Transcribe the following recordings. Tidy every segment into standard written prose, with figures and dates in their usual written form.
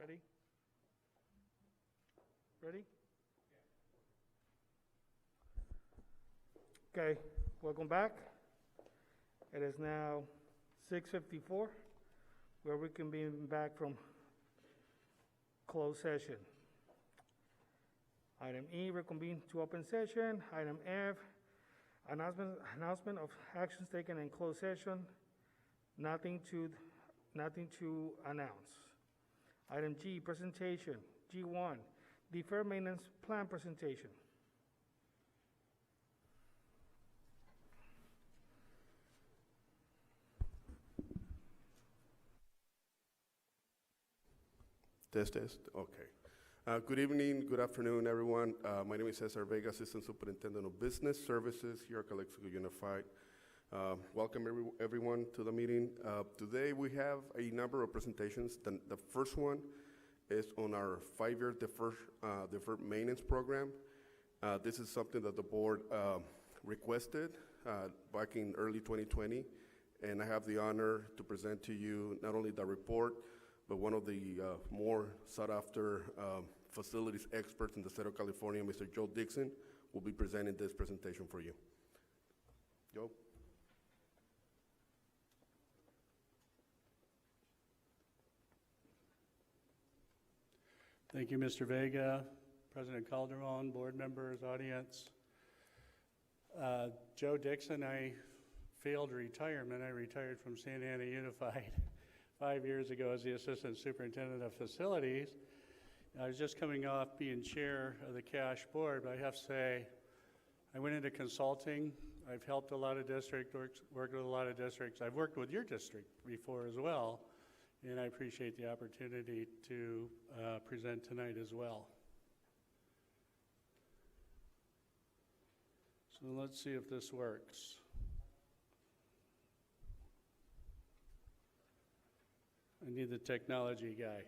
Ready? Ready? Okay, welcome back. It is now 6:54, where we can be back from closed session. Item E, reconvene to open session. Item F, announcement of actions taken in closed session. Nothing to announce. Item G, presentation. G1, deferred maintenance plan presentation. Test. Okay. Good evening, good afternoon, everyone. My name is Cesar Vega, Assistant Superintendent of Business Services here at Calexico Unified. Welcome everyone to the meeting. Today we have a number of presentations. The first one is on our 5-year deferred maintenance program. This is something that the board requested back in early 2020, and I have the honor to present to you not only the report, but one of the more sought-after facilities experts in the state of California, Mr. Joe Dixon, will be presenting this presentation for you. Joe? Thank you, Mr. Vega, President Calderon, board members, audience. Joe Dixon, I failed retirement. I retired from Santa Ana Unified 5 years ago as the Assistant Superintendent of Facilities. I was just coming off being chair of the CASH board, but I have to say, I went into consulting. I've helped a lot of districts, worked with a lot of districts. I've worked with your district before as well, and I appreciate the opportunity to present tonight as well. So let's see if this works. I need the technology guy.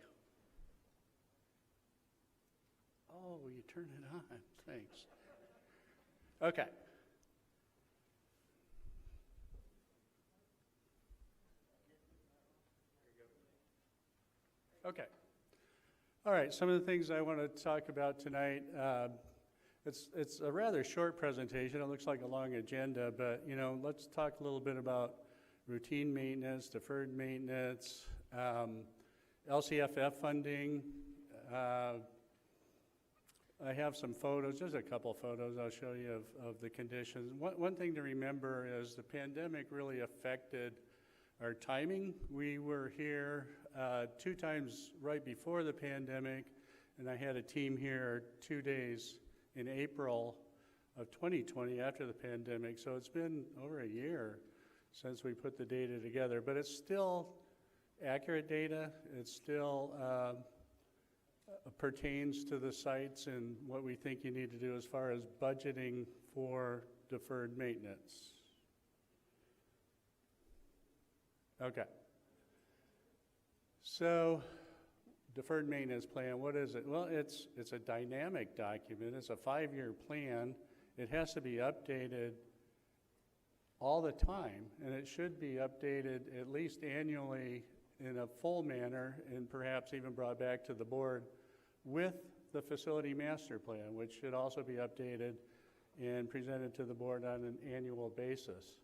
Oh, you turn it on. Thanks. Okay. Okay. All right, some of the things I want to talk about tonight. It's a rather short presentation. It looks like a long agenda, but let's talk a little bit about routine maintenance, deferred maintenance, LCFF funding. I have some photos, just a couple photos I'll show you of the conditions. One thing to remember is the pandemic really affected our timing. We were here 2 times right before the pandemic, and I had a team here 2 days in April of 2020 after the pandemic. So it's been over a year since we put the data together, but it's still accurate data. It still pertains to the sites and what we think you need to do as far as budgeting for deferred maintenance. Okay. So, deferred maintenance plan, what is it? Well, it's a dynamic document. It's a 5-year plan. It has to be updated all the time, and it should be updated at least annually in a full manner, and perhaps even brought back to the board with the facility master plan, which should also be updated and presented to the board on an annual basis.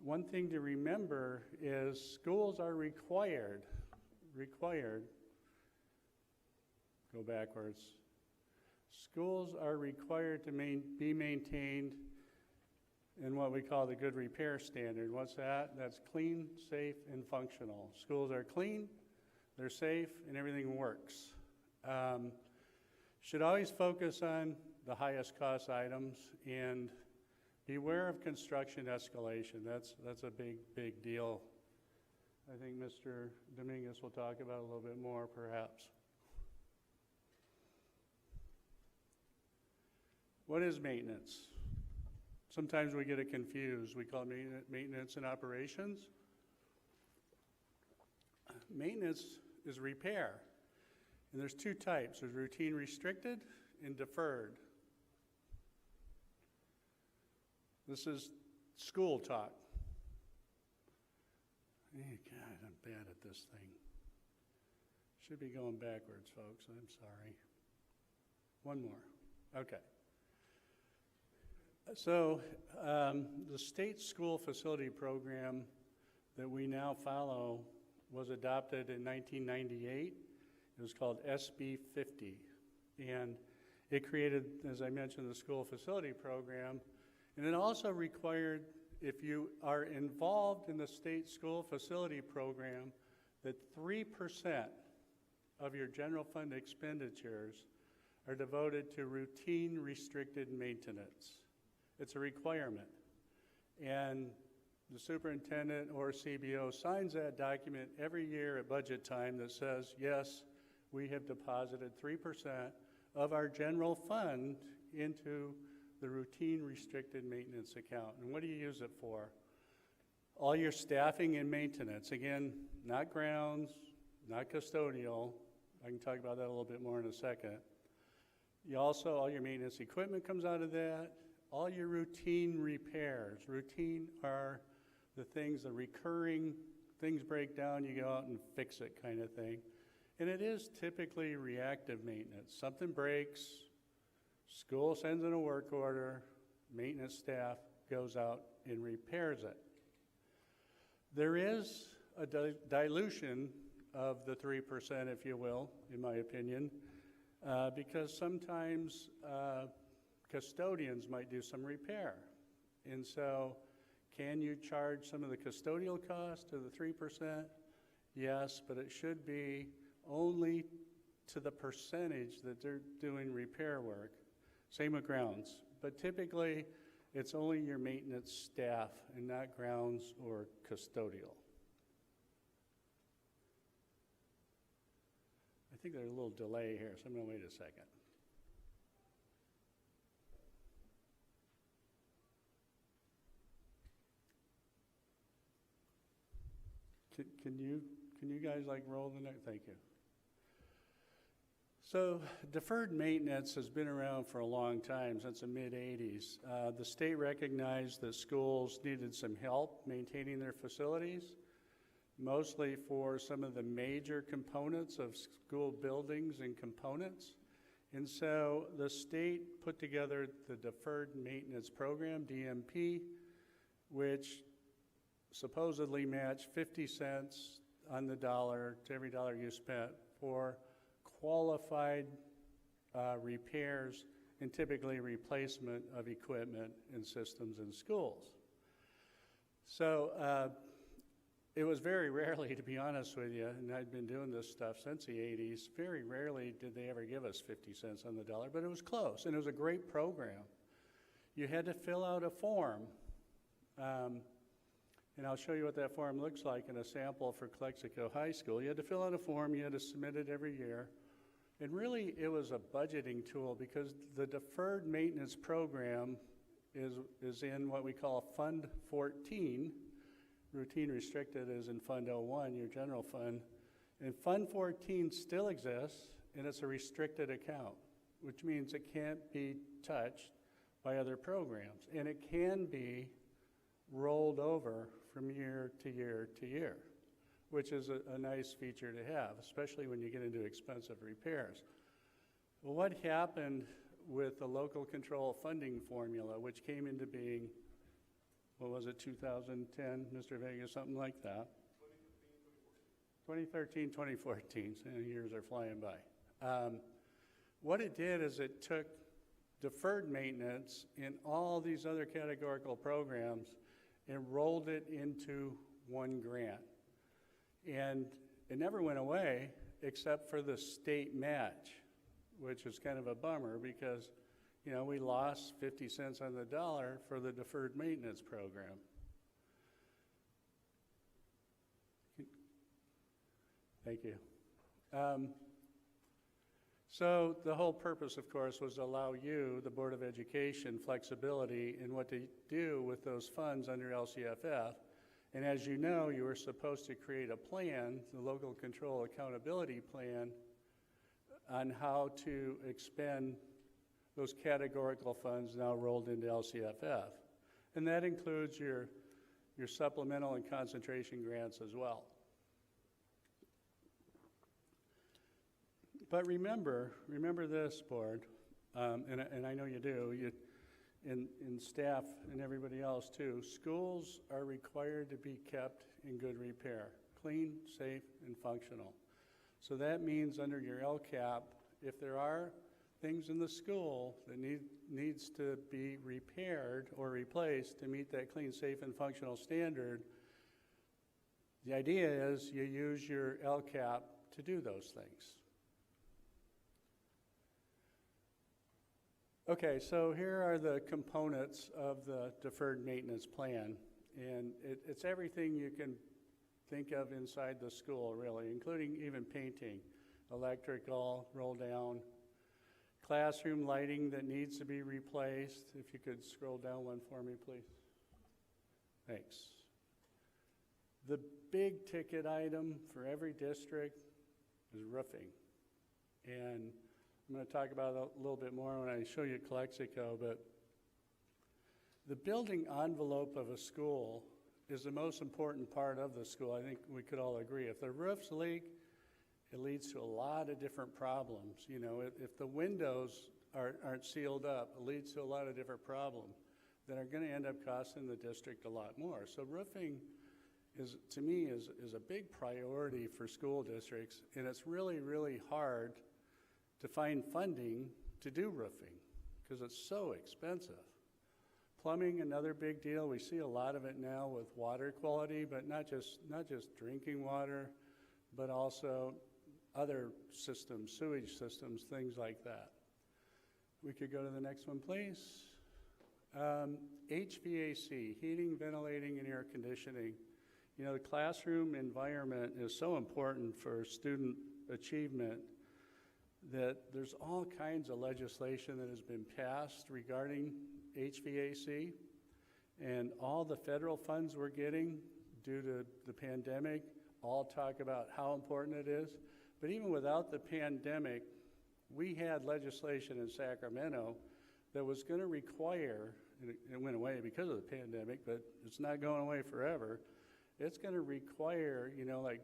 One thing to remember is schools are required, go backwards. Schools are required to be maintained in what we call the good repair standard. What's that? That's clean, safe, and functional. Schools are clean, they're safe, and everything works. Should always focus on the highest cost items and beware of construction escalation. That's a big deal. I think Mr. Dominguez will talk about it a little bit more, perhaps. What is maintenance? Sometimes we get it confused. We call it maintenance and operations. Maintenance is repair. And there's 2 types. There's routine restricted and deferred. This is school talk. Hey, God, I'm bad at this thing. Should be going backwards, folks. I'm sorry. One more. Okay. So the state school facility program that we now follow was adopted in 1998. It was called SB 50. And it created, as I mentioned, the school facility program. And it also required, if you are involved in the state school facility program, that 3% of your general fund expenditures are devoted to routine restricted maintenance. It's a requirement. And the superintendent or CBO signs that document every year at budget time that says, yes, we have deposited 3% of our general fund into the routine restricted maintenance account. And what do you use it for? All your staffing and maintenance. Again, not grounds, not custodial. I can talk about that a little bit more in a second. You also, all your maintenance equipment comes out of that. All your routine repairs. Routine are the things, the recurring things break down, you go out and fix it kind of thing. And it is typically reactive maintenance. Something breaks, school sends in a work order, maintenance staff goes out and repairs it. There is a dilution of the 3%, if you will, in my opinion, because sometimes custodians might do some repair. And so can you charge some of the custodial costs to the 3%? Yes, but it should be only to the percentage that they're doing repair work. Same with grounds. But typically, it's only your maintenance staff and not grounds or custodial. I think there's a little delay here, so I'm going to wait a second. Can you guys like roll the next? Thank you. So deferred maintenance has been around for a long time, since the mid-'80s. The state recognized that schools needed some help maintaining their facilities, mostly for some of the major components of school buildings and components. And so the state put together the Deferred Maintenance Program, DMP, which supposedly matched 50 cents on the dollar to every dollar you spent for qualified repairs and typically replacement of equipment and systems in schools. So it was very rarely, to be honest with you, and I'd been doing this stuff since the 80s, very rarely did they ever give us 50 cents on the dollar, but it was close, and it was a great program. You had to fill out a form, and I'll show you what that form looks like in a sample for Calexico High School. You had to fill out a form, you had to submit it every year. And really, it was a budgeting tool because the deferred maintenance program is in what we call Fund 14. Routine restricted is in Fund 01, your general fund. And Fund 14 still exists, and it's a restricted account, which means it can't be touched by other programs. And it can be rolled over from year to year to year, which is a nice feature to have, especially when you get into expensive repairs. Well, what happened with the local control funding formula, which came into being, what was it, 2010, Mr. Vega, something like that? 2013, 2014, so years are flying by. What it did is it took deferred maintenance in all these other categorical programs and rolled it into one grant. And it never went away except for the state match, which is kind of a bummer because, you know, we lost 50 cents on the dollar for the deferred maintenance program. Thank you. So the whole purpose, of course, was to allow you, the Board of Education, flexibility in what to do with those funds under LCFF. And as you know, you were supposed to create a plan, the local control accountability plan, on how to expend those categorical funds now rolled into LCFF. And that includes your supplemental and concentration grants as well. But remember this, board, and I know you do, in staff and everybody else too, schools are required to be kept in good repair, clean, safe, and functional. So that means under your LCAP, if there are things in the school that needs to be repaired or replaced to meet that clean, safe, and functional standard, the idea is you use your LCAP to do those things. Okay, so here are the components of the deferred maintenance plan, and it's everything you can think of inside the school, really, including even painting, electrical, roll down, classroom lighting that needs to be replaced. If you could scroll down one for me, please. Thanks. The big ticket item for every district is roofing. And I'm going to talk about it a little bit more when I show you Calexico, but the building envelope of a school is the most important part of the school. I think we could all agree. If the roofs leak, it leads to a lot of different problems. You know, if the windows aren't sealed up, it leads to a lot of different problems that are going to end up costing the district a lot more. So roofing to me, is a big priority for school districts, and it's really, really hard to find funding to do roofing because it's so expensive. Plumbing, another big deal. We see a lot of it now with water quality, but not just drinking water, but also other systems, sewage systems, things like that. We could go to the next one, please. HVAC, heating, ventilating, and air conditioning. You know, the classroom environment is so important for student achievement that there's all kinds of legislation that has been passed regarding HVAC, and all the federal funds we're getting due to the pandemic all talk about how important it is. But even without the pandemic, we had legislation in Sacramento that was going to require, and it went away because of the pandemic, but it's not going away forever. It's going to require, you know, like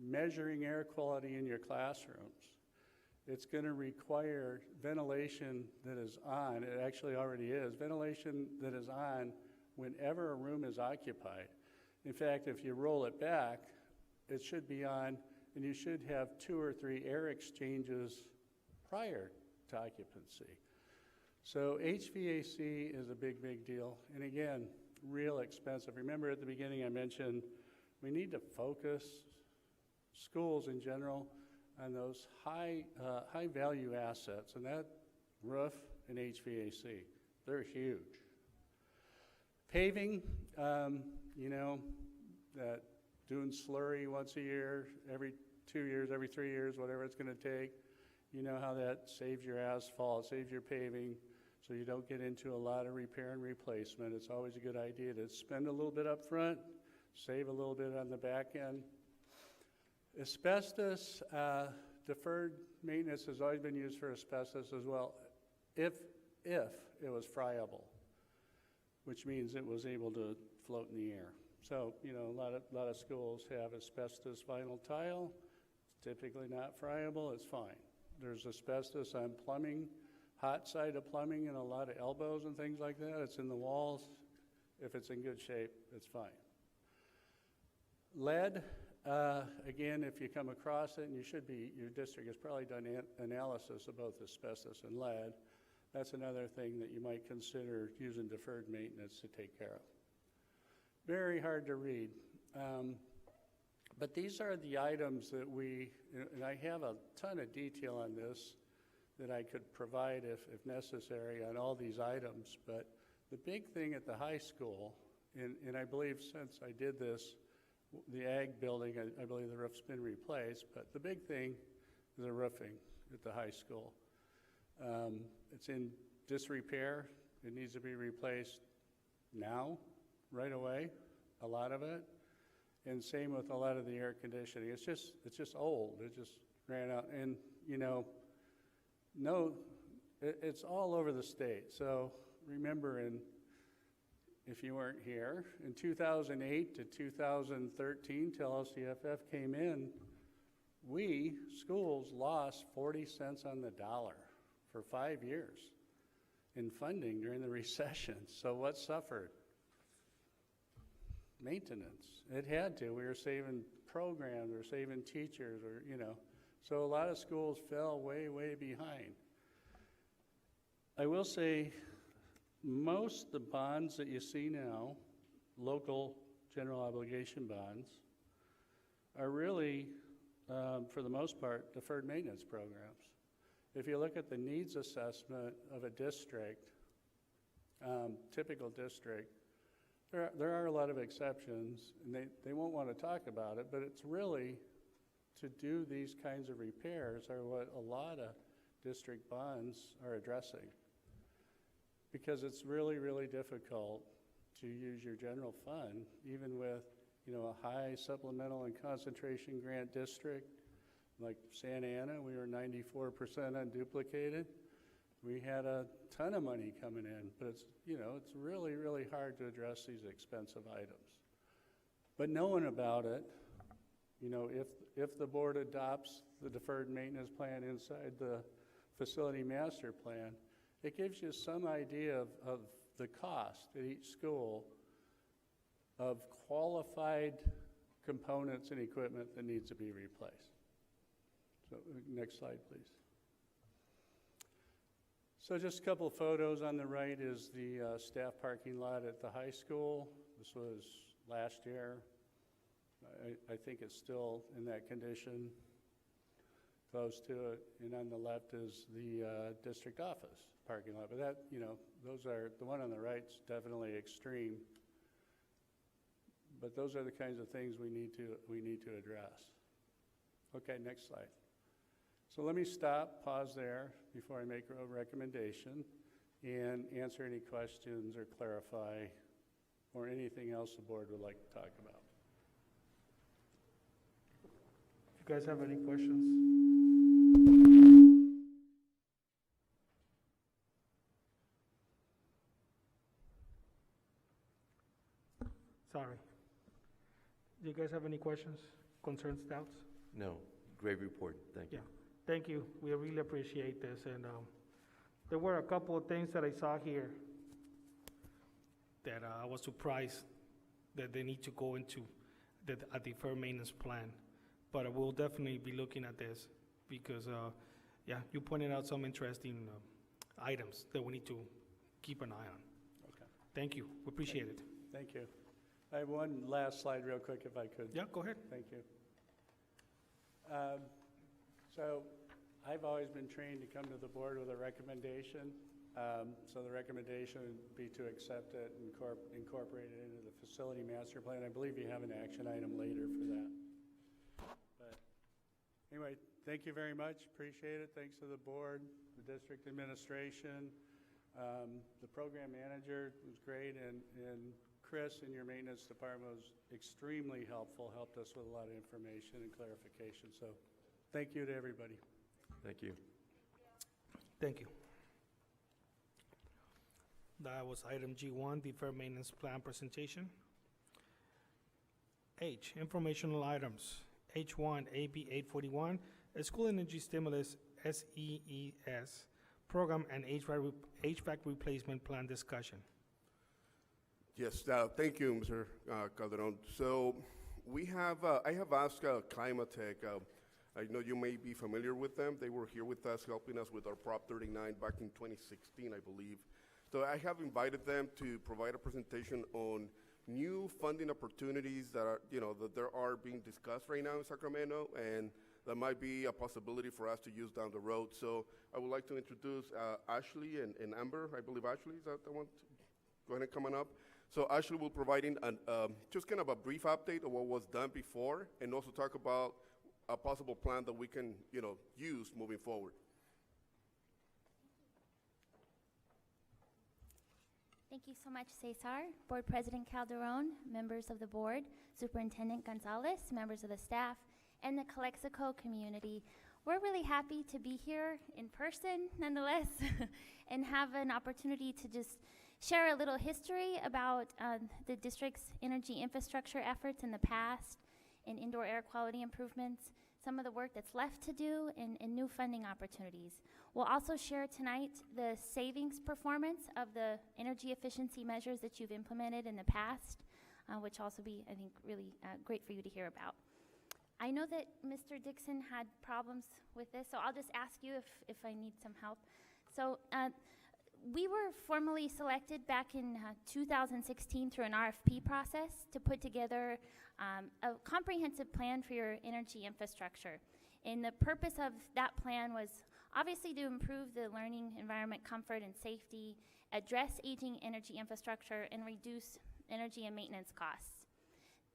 measuring air quality in your classrooms. It's going to require ventilation that is on, it actually already is, ventilation that is on whenever a room is occupied. In fact, if you roll it back, it should be on, and you should have 2 or 3 air exchanges prior to occupancy. So HVAC is a big, big deal. And again, real expensive. Remember at the beginning I mentioned we need to focus schools in general on those high value assets, and that roof and HVAC, they're huge. Paving, you know, that doing slurry once a year, every 2 years, every 3 years, whatever it's going to take. You know how that saves your asphalt, saves your paving, so you don't get into a lot of repair and replacement. It's always a good idea to spend a little bit up front, save a little bit on the back end. Asbestos, deferred maintenance has always been used for asbestos as well, if it was friable, which means it was able to float in the air. So, you know, a lot of schools have asbestos vinyl tile. It's typically not friable, it's fine. There's asbestos on plumbing, hot side of plumbing, and a lot of elbows and things like that. It's in the walls. If it's in good shape, it's fine. Lead, again, if you come across it, and you should be, your district has probably done analysis of both asbestos and lead. That's another thing that you might consider using deferred maintenance to take care of. Very hard to read. But these are the items that and I have a ton of detail on this that I could provide if necessary on all these items. But the big thing at the high school, and I believe since I did this, the ag building, I believe the roof's been replaced, but the big thing is the roofing at the high school. It's in disrepair. It needs to be replaced now, right away, a lot of it. And same with a lot of the air conditioning. It's just old. It just ran out. And, you know, it's all over the state. So remember, if you weren't here, in 2008 to 2013, till LCFF came in, we, schools, lost 40 cents on the dollar for 5 years in funding during the recession. So what suffered? Maintenance. It had to. We were saving programs, we were saving teachers, or, you know. So a lot of schools fell way, way behind. I will say, most the bonds that you see now, local general obligation bonds, are really, for the most part, deferred maintenance programs. If you look at the needs assessment of a district, typical district, there are a lot of exceptions, and they won't want to talk about it, but it's really to do these kinds of repairs are what a lot of district bonds are addressing. Because it's really, really difficult to use your general fund, even with, you know, a high supplemental and concentration grant district like Santa Ana. We were 94% unduplicated. We had a ton of money coming in, but it's, you know, it's really, really hard to address these expensive items. But knowing about it, you know, if the board adopts the deferred maintenance plan inside the facility master plan, it gives you some idea of the cost at each school of qualified components and equipment that needs to be replaced. So next slide, please. So just a couple of photos. On the right is the staff parking lot at the high school. This was last year. I think it's still in that condition, close to it. And on the left is the district office parking lot. But that, you know, those are, the one on the right's definitely extreme. But those are the kinds of things we need to address. Okay, next slide. So let me stop, pause there before I make a recommendation and answer any questions or clarify or anything else the board would like to talk about. If you guys have any questions? Sorry. Do you guys have any questions, concerns, doubts? No, great report, thank you. Yeah, thank you. We really appreciate this. And there were a couple of things that I saw here that I was surprised that they need to go into a deferred maintenance plan. But we'll definitely be looking at this because, yeah, you pointed out some interesting items that we need to keep an eye on. Okay. Thank you. We appreciate it. Thank you. I have one last slide real quick if I could. Yeah, go ahead. Thank you. So I've always been trained to come to the board with a recommendation. So the recommendation would be to accept it and incorporate it into the facility master plan. I believe you have an action item later for that. But anyway, thank you very much. Appreciate it. Thanks to the board, the district administration. The program manager was great, and Chris in your maintenance department was extremely helpful, helped us with a lot of information and clarification. So thank you to everybody. Thank you. Thank you. That was item G1, deferred maintenance plan presentation. H, informational items. H1, AB 841, a school energy stimulus SEES program and HVAC replacement plan discussion. Yes, thank you, Mr. Calderon. So we have, I have asked Climatech, I know you may be familiar with them. They were here with us, helping us with our Prop 39 back in 2016, I believe. So I have invited them to provide a presentation on new funding opportunities that are, you know, that there are being discussed right now in Sacramento, and that might be a possibility for us to use down the road. So I would like to introduce Ashley and Amber. I believe Ashley is that the one? Go ahead and come on up. So Ashley will provide just kind of a brief update of what was done before, and also talk about a possible plan that we can, you know, use moving forward. Thank you so much, Cesar. Board President Calderon, members of the board, Superintendent Gonzalez, members of the staff, and the Calexico community. We're really happy to be here in person, nonetheless, and have an opportunity to just share a little history about the district's energy infrastructure efforts in the past and indoor air quality improvements. some of the work that's left to do, and new funding opportunities. We'll also share tonight the savings performance of the energy efficiency measures that you've implemented in the past, which also be, I think, really great for you to hear about. I know that Mr. Dixon had problems with this, so I'll just ask you if I need some help. So we were formally selected back in 2016 through an RFP process to put together a comprehensive plan for your energy infrastructure. And the purpose of that plan was obviously to improve the learning environment, comfort, and safety, address aging energy infrastructure, and reduce energy and maintenance costs.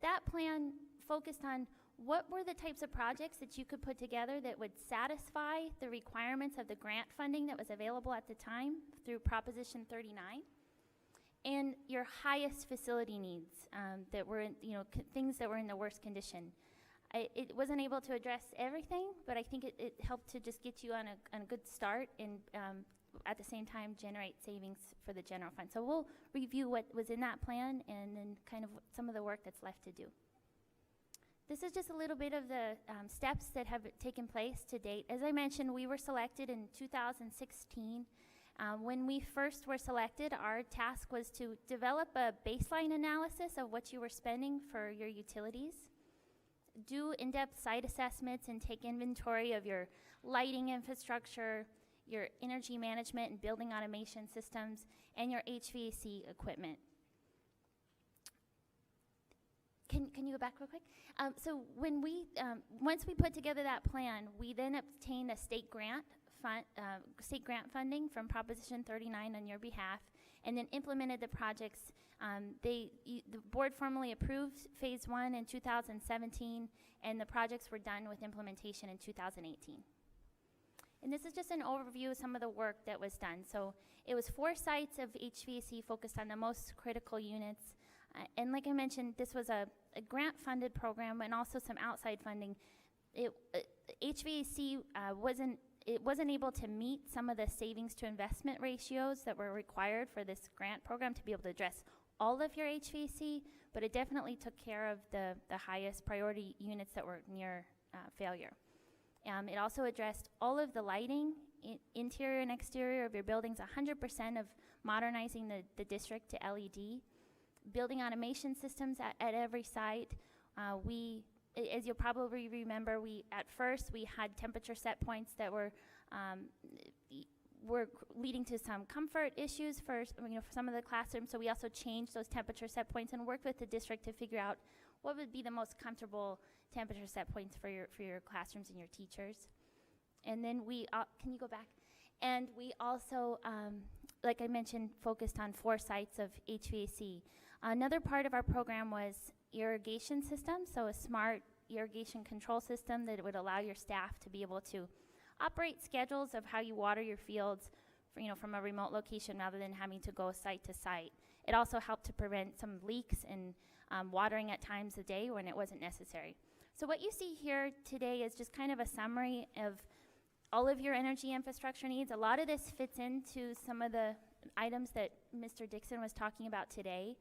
That plan focused on what were the types of projects that you could put together that would satisfy the requirements of the grant funding that was available at the time through Proposition 39, and your highest facility needs that were in, things that were in the worst condition. It wasn't able to address everything, but I think it helped to just get you on a good start and at the same time generate savings for the general fund. So we'll review what was in that plan and then kind of some of the work that's left to do. This is just a little bit of the steps that have taken place to date. As I mentioned, we were selected in 2016. When we first were selected, our task was to develop a baseline analysis of what you were spending for your utilities, do in-depth site assessments and take inventory of your lighting infrastructure, your energy management and building automation systems, and your HVAC equipment. Can you go back real quick? So when we, once we put together that plan, we then obtained a state grant funding from Proposition 39 on your behalf, and then implemented the projects. The board formally approved Phase 1 in 2017, and the projects were done with implementation in 2018. And this is just an overview of some of the work that was done. So it was 4 sites of HVAC focused on the most critical units. And like I mentioned, this was a grant-funded program and also some outside funding. HVAC wasn't able to meet some of the savings to investment ratios that were required for this grant program to be able to address all of your HVAC, but it definitely took care of the highest priority units that were near failure. It also addressed all of the lighting, interior and exterior of your buildings, 100% of modernizing the district to LED. Building automation systems at every site. As you'll probably remember, at first we had temperature set points that were leading to some comfort issues for some of the classrooms. So we also changed those temperature set points and worked with the district to figure out what would be the most comfortable temperature set points for your classrooms and your teachers. And then can you go back? And we also, like I mentioned, focused on 4 sites of HVAC. Another part of our program was irrigation systems, so a smart irrigation control system that would allow your staff to be able to operate schedules of how you water your fields from a remote location rather than having to go site to site. It also helped to prevent some leaks and watering at times of day when it wasn't necessary. So what you see here today is just kind of a summary of all of your energy infrastructure needs. A lot of this fits into some of the items that Mr. Dixon was talking about today.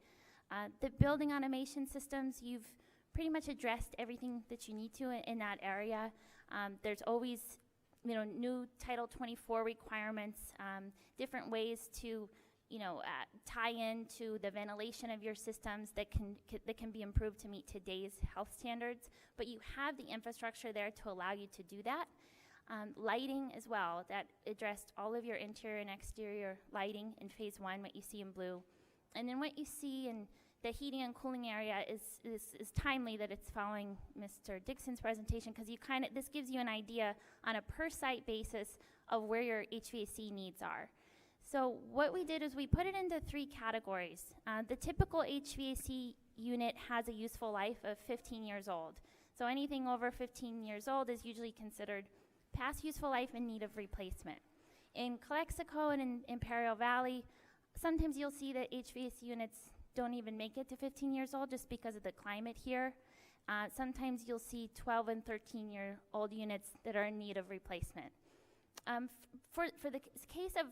The building automation systems, you've pretty much addressed everything that you need to in that area. There's always, new Title 24 requirements, different ways to, tie into the ventilation of your systems that can be improved to meet today's health standards. But you have the infrastructure there to allow you to do that. Lighting as well, that addressed all of your interior and exterior lighting in Phase 1, what you see in blue. And then what you see in the heating and cooling area is timely that it's following Mr. Dixon's presentation, because this gives you an idea on a per site basis of where your HVAC needs are. So what we did is we put it into 3 categories. The typical HVAC unit has a useful life of 15 years old. So anything over 15 years old is usually considered past useful life in need of replacement. In Calexico and in Imperial Valley, sometimes you'll see that HVAC units don't even make it to 15 years old just because of the climate here. Sometimes you'll see 12 and 13-year-old units that are in need of replacement. For the case of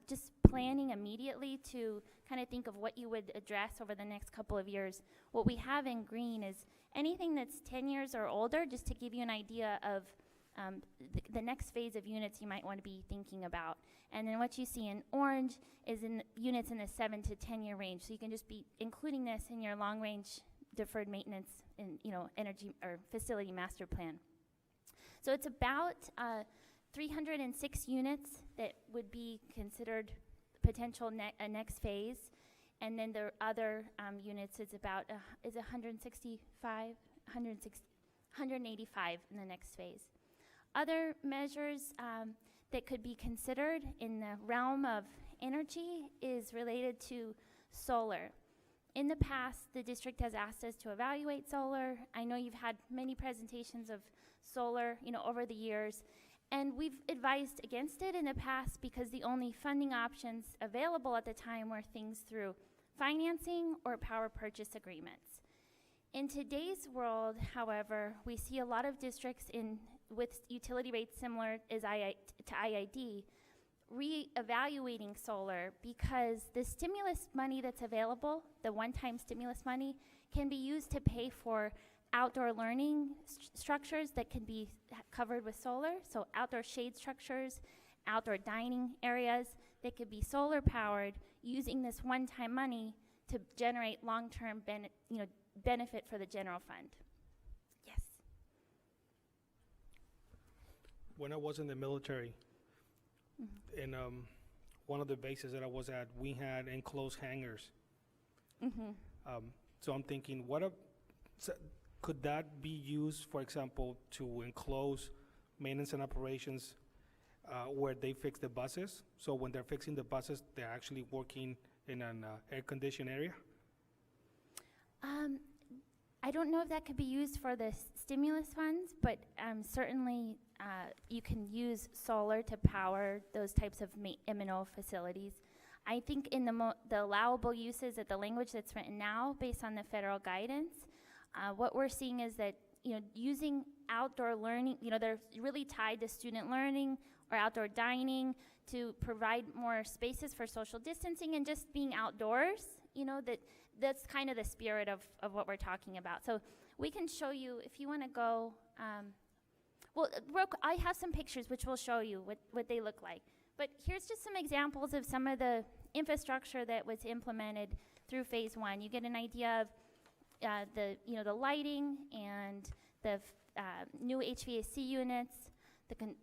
just planning immediately to kind of think of what you would address over the next couple of years, what we have in green is anything that's 10 years or older, just to give you an idea of the next phase of units you might want to be thinking about. And then what you see in orange is in units in the 7 to 10 year range. So you can just be including this in your long range deferred maintenance and energy or facility master plan. So it's about 306 units that would be considered potential next phase, and then the other units is about 185 in the next phase. Other measures that could be considered in the realm of energy is related to solar. In the past, the district has asked us to evaluate solar. I know you've had many presentations of solar, over the years, and we've advised against it in the past because the only funding options available at the time were things through financing or power purchase agreements. In today's world, however, we see a lot of districts with utility rates similar as to IID re-evaluating solar because the stimulus money that's available, the one-time stimulus money, can be used to pay for outdoor learning structures that can be covered with solar, so outdoor shade structures, outdoor dining areas that could be solar powered using this one-time money to generate long-term benefit for the general fund. Yes. When I was in the military, in one of the bases that I was at, we had enclosed hangars. So I'm thinking, could that be used, for example, to enclose maintenance and operations where they fix the buses? So when they're fixing the buses, they're actually working in an air-conditioned area? I don't know if that could be used for the stimulus funds, but certainly you can use solar to power those types of M&O facilities. I think in the allowable uses at the language that's written now, based on the federal guidance, what we're seeing is that using outdoor learning, they're really tied to student learning or outdoor dining to provide more spaces for social distancing and just being outdoors. That's kind of the spirit of what we're talking about. So we can show you if you want to go. I have some pictures which will show you what they look like. But here's just some examples of some of the infrastructure that was implemented through phase one. You get an idea of the lighting and the new HVAC units,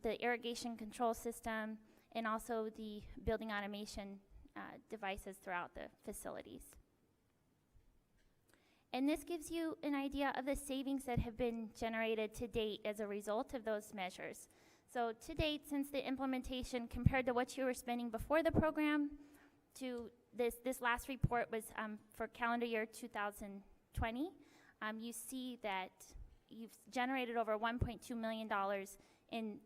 the irrigation control system, and also the building automation devices throughout the facilities. And this gives you an idea of the savings that have been generated to date as a result of those measures. So to date, since the implementation, compared to what you were spending before the program, to this last report was for calendar year 2020, you see that you've generated over $1.2 million in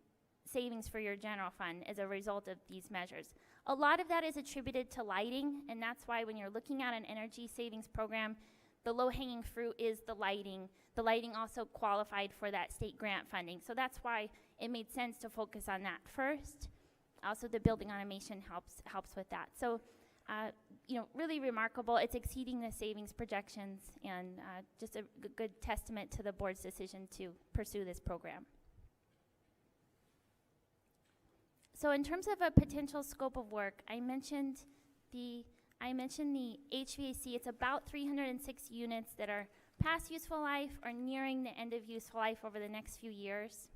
savings for your general fund as a result of these measures. A lot of that is attributed to lighting, and that's why when you're looking at an energy savings program, the low-hanging fruit is the lighting. The lighting also qualified for that state grant funding, so that's why it made sense to focus on that first. Also, the building automation helps with that. So, really remarkable. It's exceeding the savings projections, and just a good testament to the board's decision to pursue this program. So, in terms of a potential scope of work, I mentioned the HVAC. It's about 306 units that are past useful life or nearing the end of useful life over the next few years.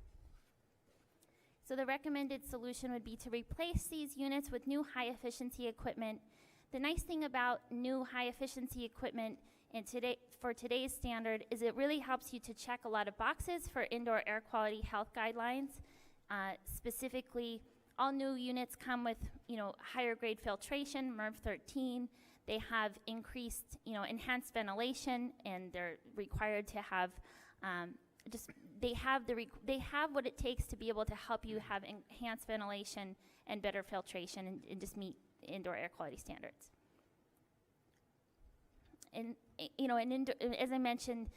So the recommended solution would be to replace these units with new high-efficiency equipment. The nice thing about new high-efficiency equipment for today's standard is it really helps you to check a lot of boxes for indoor air quality health guidelines. Specifically, all new units come with, higher grade filtration, MERV 13. They have increased, enhanced ventilation, and they're required to have they have what it takes to be able to help you have enhanced ventilation and better filtration and just meet indoor air quality standards. And as I mentioned,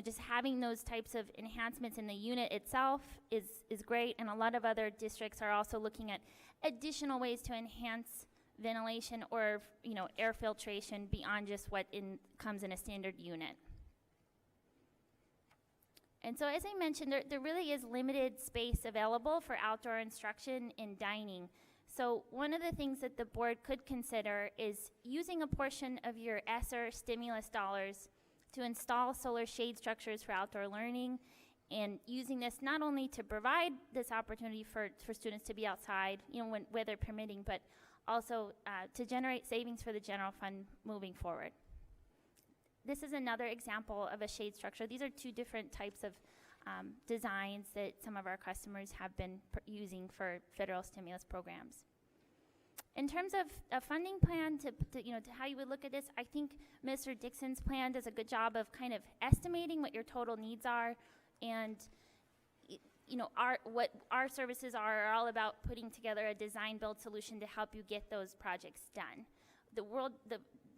just having those types of enhancements in the unit itself is great, and a lot of other districts are also looking at additional ways to enhance ventilation or, air filtration beyond just what comes in a standard unit. And so, as I mentioned, there really is limited space available for outdoor instruction and dining. So one of the things that the board could consider is using a portion of your ESSER stimulus dollars to install solar shade structures for outdoor learning, and using this not only to provide this opportunity for students to be outside, when weather permitting, but also to generate savings for the general fund moving forward. This is another example of a shade structure. These are two different types of designs that some of our customers have been using for federal stimulus programs. In terms of a funding plan to how you would look at this, I think Mr. Dixon's plan does a good job of kind of estimating what your total needs are, and what our services are all about putting together a design-build solution to help you get those projects done.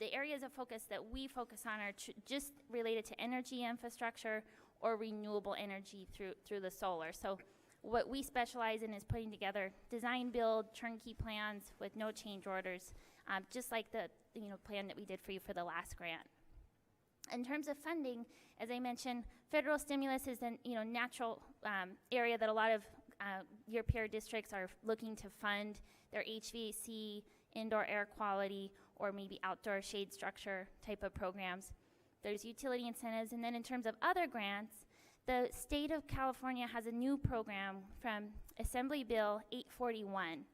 The areas of focus that we focus on are just related to energy infrastructure or renewable energy through the solar. So what we specialize in is putting together design-build turnkey plans with no change orders, just like the plan that we did for you for the last grant. In terms of funding, as I mentioned, federal stimulus is a natural area that a lot of your peer districts are looking to fund their HVAC, indoor air quality, or maybe outdoor shade structure type of programs. There's utility incentives, and then in terms of other grants, the state of California has a new program from Assembly Bill 841.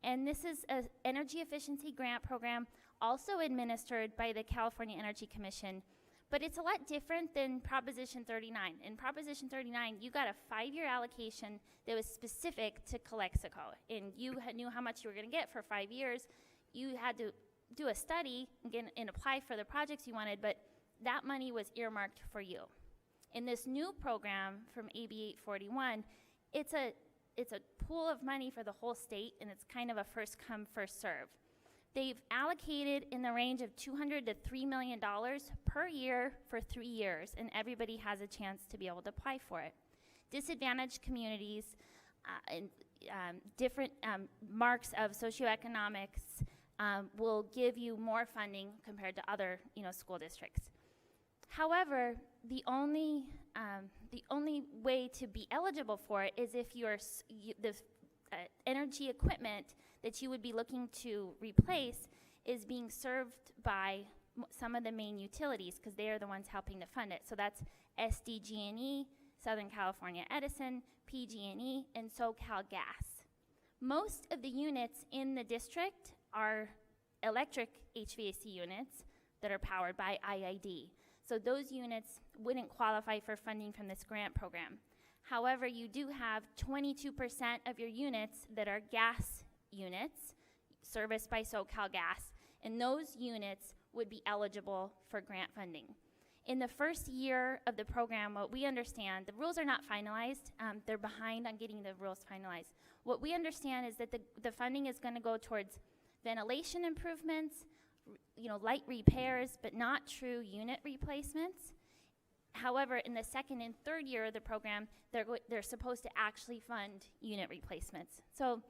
And this is an energy efficiency grant program also administered by the California Energy Commission, but it's a lot different than Proposition 39. In Proposition 39, you got a 5-year allocation that was specific to Calexico, and you knew how much you were gonna get for 5 years. You had to do a study and apply for the projects you wanted, but that money was earmarked for you. In this new program from AB 841, it's a pool of money for the whole state, and it's kind of a first come, first serve. They've allocated in the range of $200 to $3 million per year for 3 years, and everybody has a chance to be able to apply for it. Disadvantaged communities and different marks of socioeconomics will give you more funding compared to other school districts. However, the only way to be eligible for it is if the energy equipment that you would be looking to replace is being served by some of the main utilities, because they are the ones helping to fund it. So that's SDG&E, Southern California Edison, PG&E, and SoCal Gas. Most of the units in the district are electric HVAC units that are powered by IID. So those units wouldn't qualify for funding from this grant program. However, you do have 22% of your units that are gas units serviced by SoCal Gas, and those units would be eligible for grant funding. In the first year of the program, what we understand, the rules are not finalized. They're behind on getting the rules finalized. What we understand is that the funding is going to go towards ventilation improvements, light repairs, but not true unit replacements. However, in the second and third year of the program, they're supposed to actually fund unit replacements. So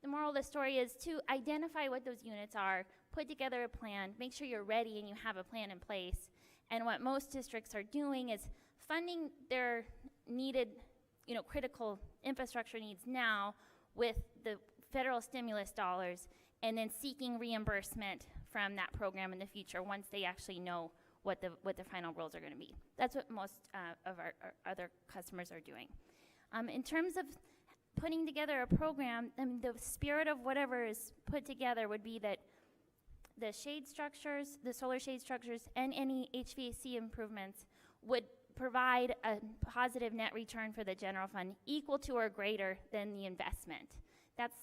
the moral of the story is to identify what those units are, put together a plan, make sure you're ready and you have a plan in place. And what most districts are doing is funding their needed, critical infrastructure needs now with the federal stimulus dollars, and then seeking reimbursement from that program in the future once they actually know what the final rules are going to be. That's what most of our other customers are doing. In terms of putting together a program, the spirit of whatever is put together would be that the shade structures, the solar shade structures, and any HVAC improvements would provide a positive net return for the general fund equal to or greater than the investment. That's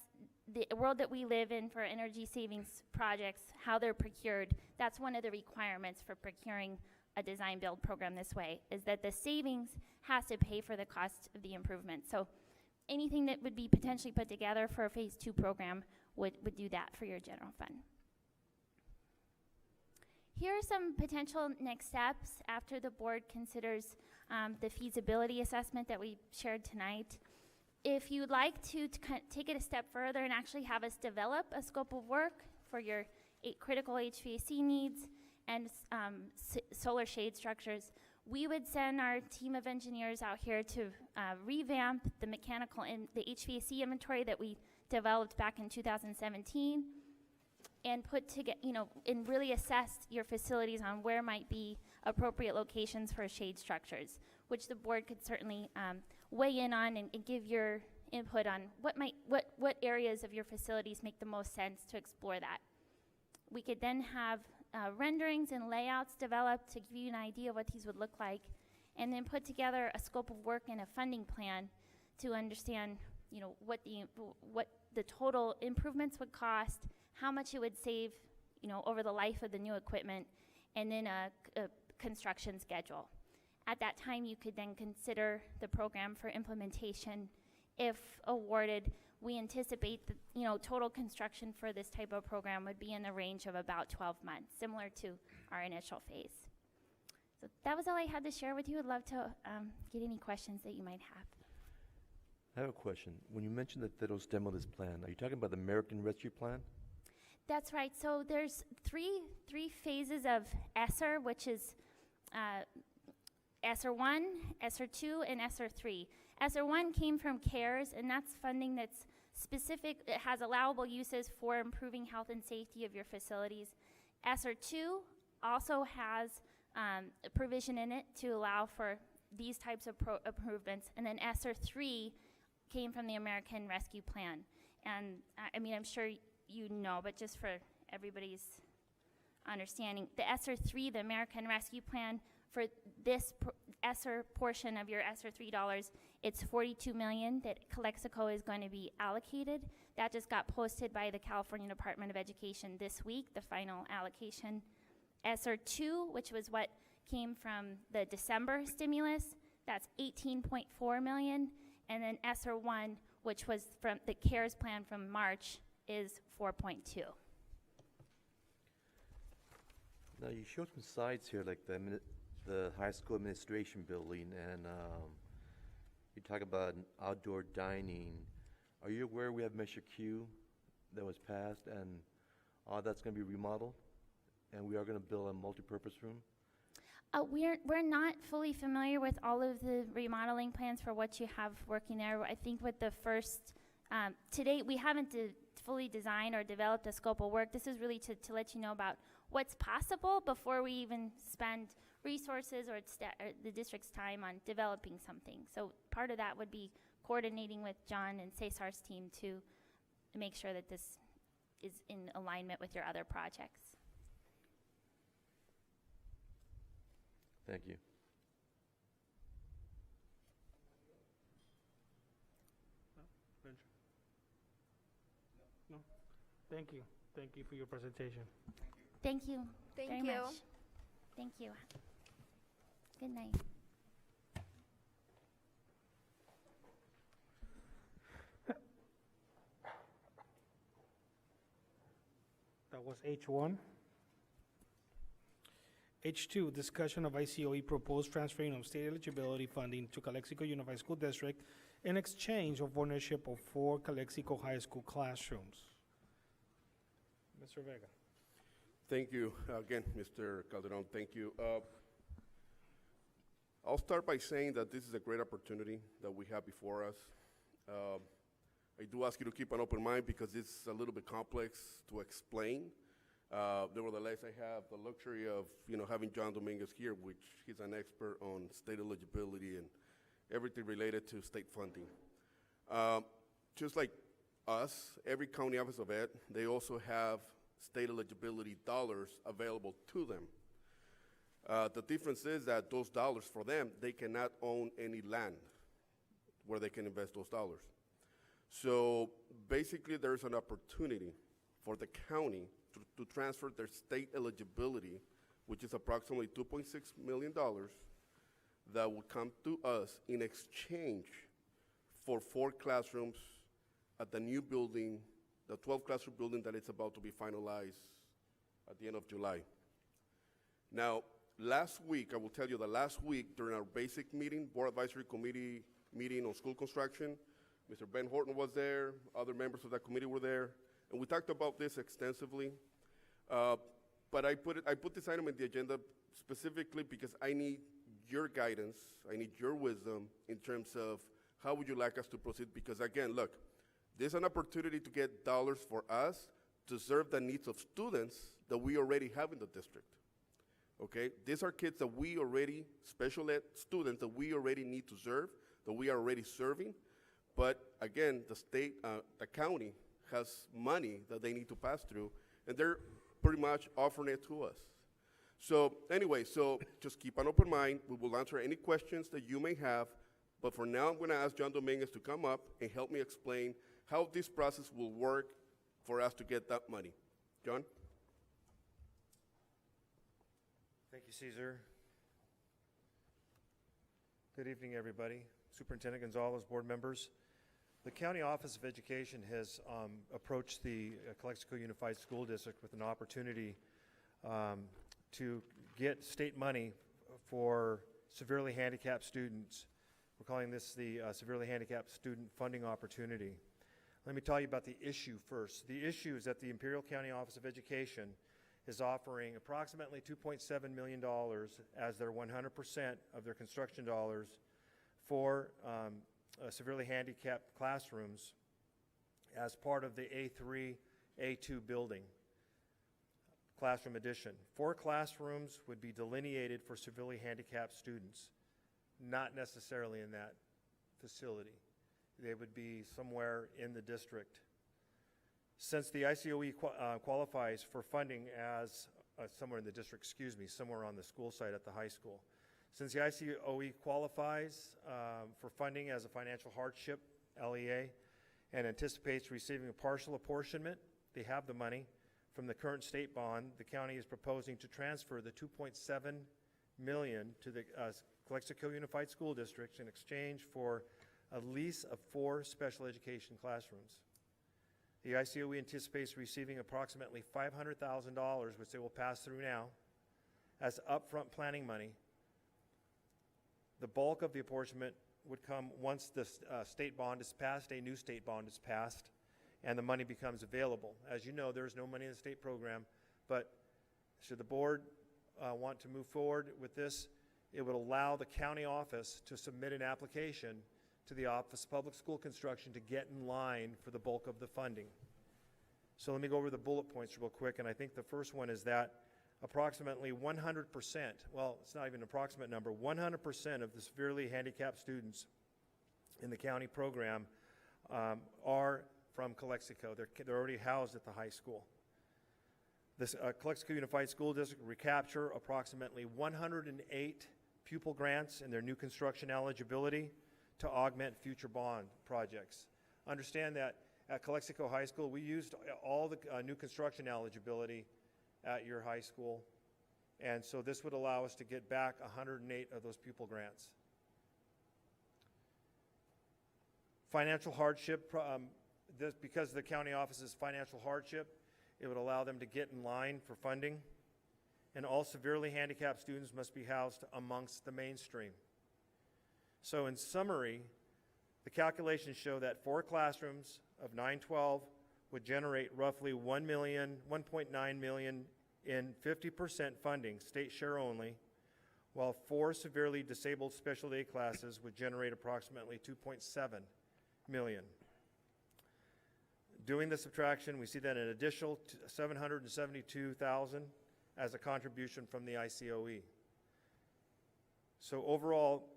the world that we live in for energy savings projects, how they're procured. That's one of the requirements for procuring a design build program this way, is that the savings has to pay for the cost of the improvement. So anything that would be potentially put together for a phase 2 program would do that for your general fund. Here are some potential next steps after the board considers the feasibility assessment that we shared tonight. If you'd like to take it a step further and actually have us develop a scope of work for your critical HVAC needs and solar shade structures, we would send our team of engineers out here to revamp the mechanical and the HVAC inventory that we developed back in 2017 and put together, and really assess your facilities on where might be appropriate locations for shade structures, which the board could certainly weigh in on and give your input on what areas of your facilities make the most sense to explore that. We could then have renderings and layouts developed to give you an idea of what these would look like, and then put together a scope of work and a funding plan to understand, what the total improvements would cost, how much it would save, over the life of the new equipment, and then a construction schedule. At that time, you could then consider the program for implementation. If awarded, we anticipate that, total construction for this type of program would be in the range of about 12 months, similar to our initial phase. So that was all I had to share with you. I'd love to get any questions that you might have. I have a question. When you mentioned that those demo this plan, are you talking about the American Rescue Plan? That's right. So there's three phases of ESSER, which is ESSER 1, ESSER 2, and ESSER 3. ESSER 1 came from CARES, and that's funding that's specific. It has allowable uses for improving health and safety of your facilities. ESSER 2 also has a provision in it to allow for these types of improvements. And then ESSER 3 came from the American Rescue Plan. And I'm sure you know, but just for everybody's understanding, the ESSER 3, the American Rescue Plan, for this ESSER portion of your ESSER $3, it's $42 million that Calexico is going to be allocated. That just got posted by the California Department of Education this week, the final allocation. ESSER 2, which was what came from the December stimulus, that's $18.4 million. And then ESSER 1, which was from the CARES plan from March, is 4.2. Now, you showed some sites here, like the high school administration building, and you talk about outdoor dining. Are you aware we have Measure Q that was passed, and all that's going to be remodeled, and we are going to build a multi-purpose room? We're not fully familiar with all of the remodeling plans for what you have working there. I think with the first, to date, we haven't fully designed or developed a scope of work. This is really to let you know about what's possible before we even spend resources or the district's time on developing something. So part of that would be coordinating with John and Cesar's team to make sure that this is in alignment with your other projects. Thank you. No? Thank you. Thank you for your presentation. Thank you. Thank very you. much. Thank you. Good night. That was H1. H2, discussion of ICOE proposed transferring of state eligibility funding to Calexico Unified School District in exchange of ownership of 4 Calexico High School classrooms. Mr. Vega. Thank you again, Mr. Calderon. Thank you. I'll start by saying that this is a great opportunity that we have before us. I do ask you to keep an open mind because it's a little bit complex to explain. Nevertheless, I have the luxury of having John Dominguez here, which he's an expert on state eligibility and everything related to state funding. Just like us, every county office of ed, they also have state eligibility dollars available to them. The difference is that those dollars for them, they cannot own any land where they can invest those dollars. So basically there's an opportunity for the county to transfer their state eligibility, which is approximately $2.6 million, that will come to us in exchange for 4 classrooms at the new building, the 12 classroom building that is about to be finalized at the end of July. Now, last week, I will tell you that last week during our basic meeting, Board Advisory Committee meeting on school construction, Mr. Ben Horton was there, other members of that committee were there, and we talked about this extensively. But I put this item in the agenda specifically because I need your guidance, I need your wisdom in terms of how would you like us to proceed, because again, look, there's an opportunity to get dollars for us to serve the needs of students that we already have in the district, okay? These are kids that we already, special ed students that we already need to serve, that we are already serving, but again, the state, the county has money that they need to pass through, and they're pretty much offering it to us. So anyway, so just keep an open mind. We will answer any questions that you may have, but for now, I'm gonna ask John Dominguez to come up and help me explain how this process will work for us to get that money. John? Thank you, Cesar. Good evening, everybody. Superintendent Gonzalez, board members. The County Office of Education has approached the Calexico Unified School District with an opportunity to get state money for severely handicapped students. We're calling this the Severely Handicapped Student Funding Opportunity. Let me tell you about the issue first. The issue is that the Imperial County Office of Education is offering approximately $2.7 million as their 100% of their construction dollars for severely handicapped classrooms as part of the A3, A2 building classroom addition. 4 classrooms would be delineated for severely handicapped students, not necessarily in that facility. They would be somewhere in the district. Since the ICOE qualifies for funding as somewhere in the district, somewhere on the school site at the high school. Since the ICOE qualifies for funding as a financial hardship, LEA, and anticipates receiving a partial apportionment, they have the money from the current state bond. The county is proposing to transfer the $2.7 million to the Calexico Unified School District in exchange for a lease of 4 special education classrooms. The ICOE anticipates receiving approximately $500,000, which they will pass through now, as upfront planning money. The bulk of the apportionment would come once the state bond is passed, a new state bond is passed, and the money becomes available. As you know, there's no money in the state program, but should the board want to move forward with this, it would allow the county office to submit an application to the Office of Public School Construction to get in line for the bulk of the funding. So let me go over the bullet points real quick, and I think the first one is that approximately 100%, well, it's not even an approximate number, 100% of the severely handicapped students in the county program are from Calexico. They're already housed at the high school. This Calexico Unified School District will recapture approximately 108 pupil grants in their new construction eligibility to augment future bond projects. Understand that at Calexico High School, we used all the new construction eligibility at your high school, and so this would allow us to get back 108 of those pupil grants. Financial hardship, because the county office is financial hardship, it would allow them to get in line for funding, and all severely handicapped students must be housed amongst the mainstream. So in summary, the calculations show that 4 classrooms of 912 would generate roughly $1.9 million in 50% funding, state share only, while 4 severely disabled special day classes would generate approximately $2.7 million. Doing the subtraction, we see that an additional $772,000 as a contribution from the ICOE. So overall,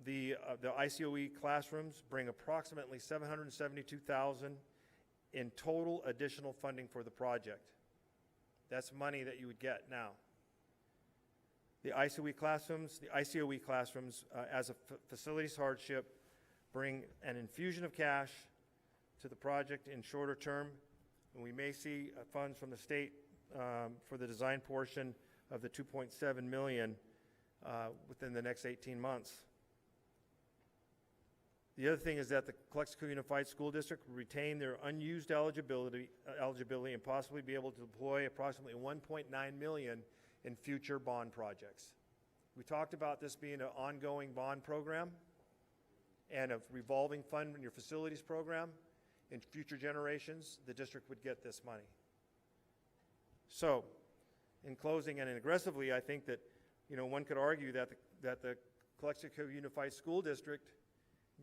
the ICOE classrooms bring approximately $772,000 in total additional funding for the project. That's money that you would get now. The ICOE classrooms, as a facilities hardship, bring an infusion of cash to the project in shorter term, and we may see funds from the state for the design portion of the $2.7 million within the next 18 months. The other thing is that the Calexico Unified School District will retain their unused eligibility and possibly be able to deploy approximately $1.9 million in future bond projects. We talked about this being an ongoing bond program and a revolving fund in your facilities program. In future generations, the district would get this money. So, in closing and aggressively, I think that, you know, one could argue that the Calexico Unified School District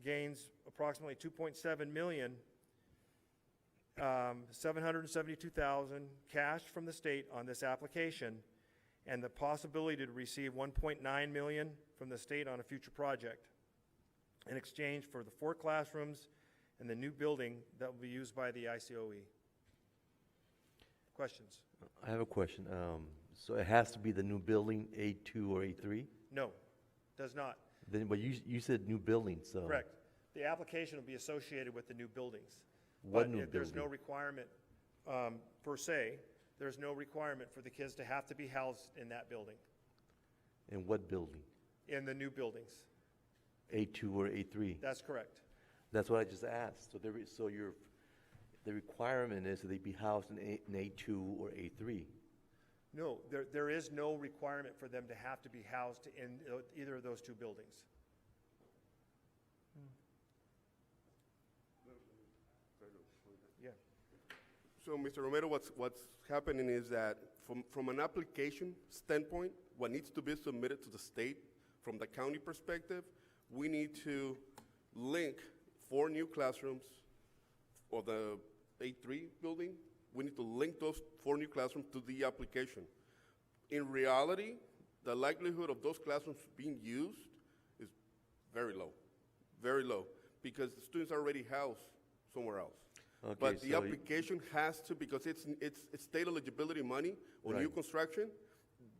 gains approximately $2.7 million, $772,000 cash from the state on this application, and the possibility to receive $1.9 million from the state on a future project in exchange for the 4 classrooms and the new building that will be used by the ICOE. Questions? I have a question. So it has to be the new building, A2 or A3? No, does not. Then, but you said new building, so. Correct. The application will be associated with the new buildings. What But new there's no building? requirement, per se, there's no requirement for the kids to have to be housed in that building, And what building? in the new buildings. A2 or A3? That's correct. That's what I just asked. So the requirement is that they be housed in A2 or A3? No, there is no requirement for them to have to be housed in either of those 2 buildings. Yeah. So, Mr. Romero, what's happening is that from an application standpoint, what needs to be submitted to the state from the county perspective, we need to link 4 new classrooms or the A3 building. We need to link those 4 new classrooms to the application. In reality, the likelihood of those classrooms being used is very low, because the students are already housed somewhere else. Okay, But the so application has to, because it's state eligibility money on new Right. construction,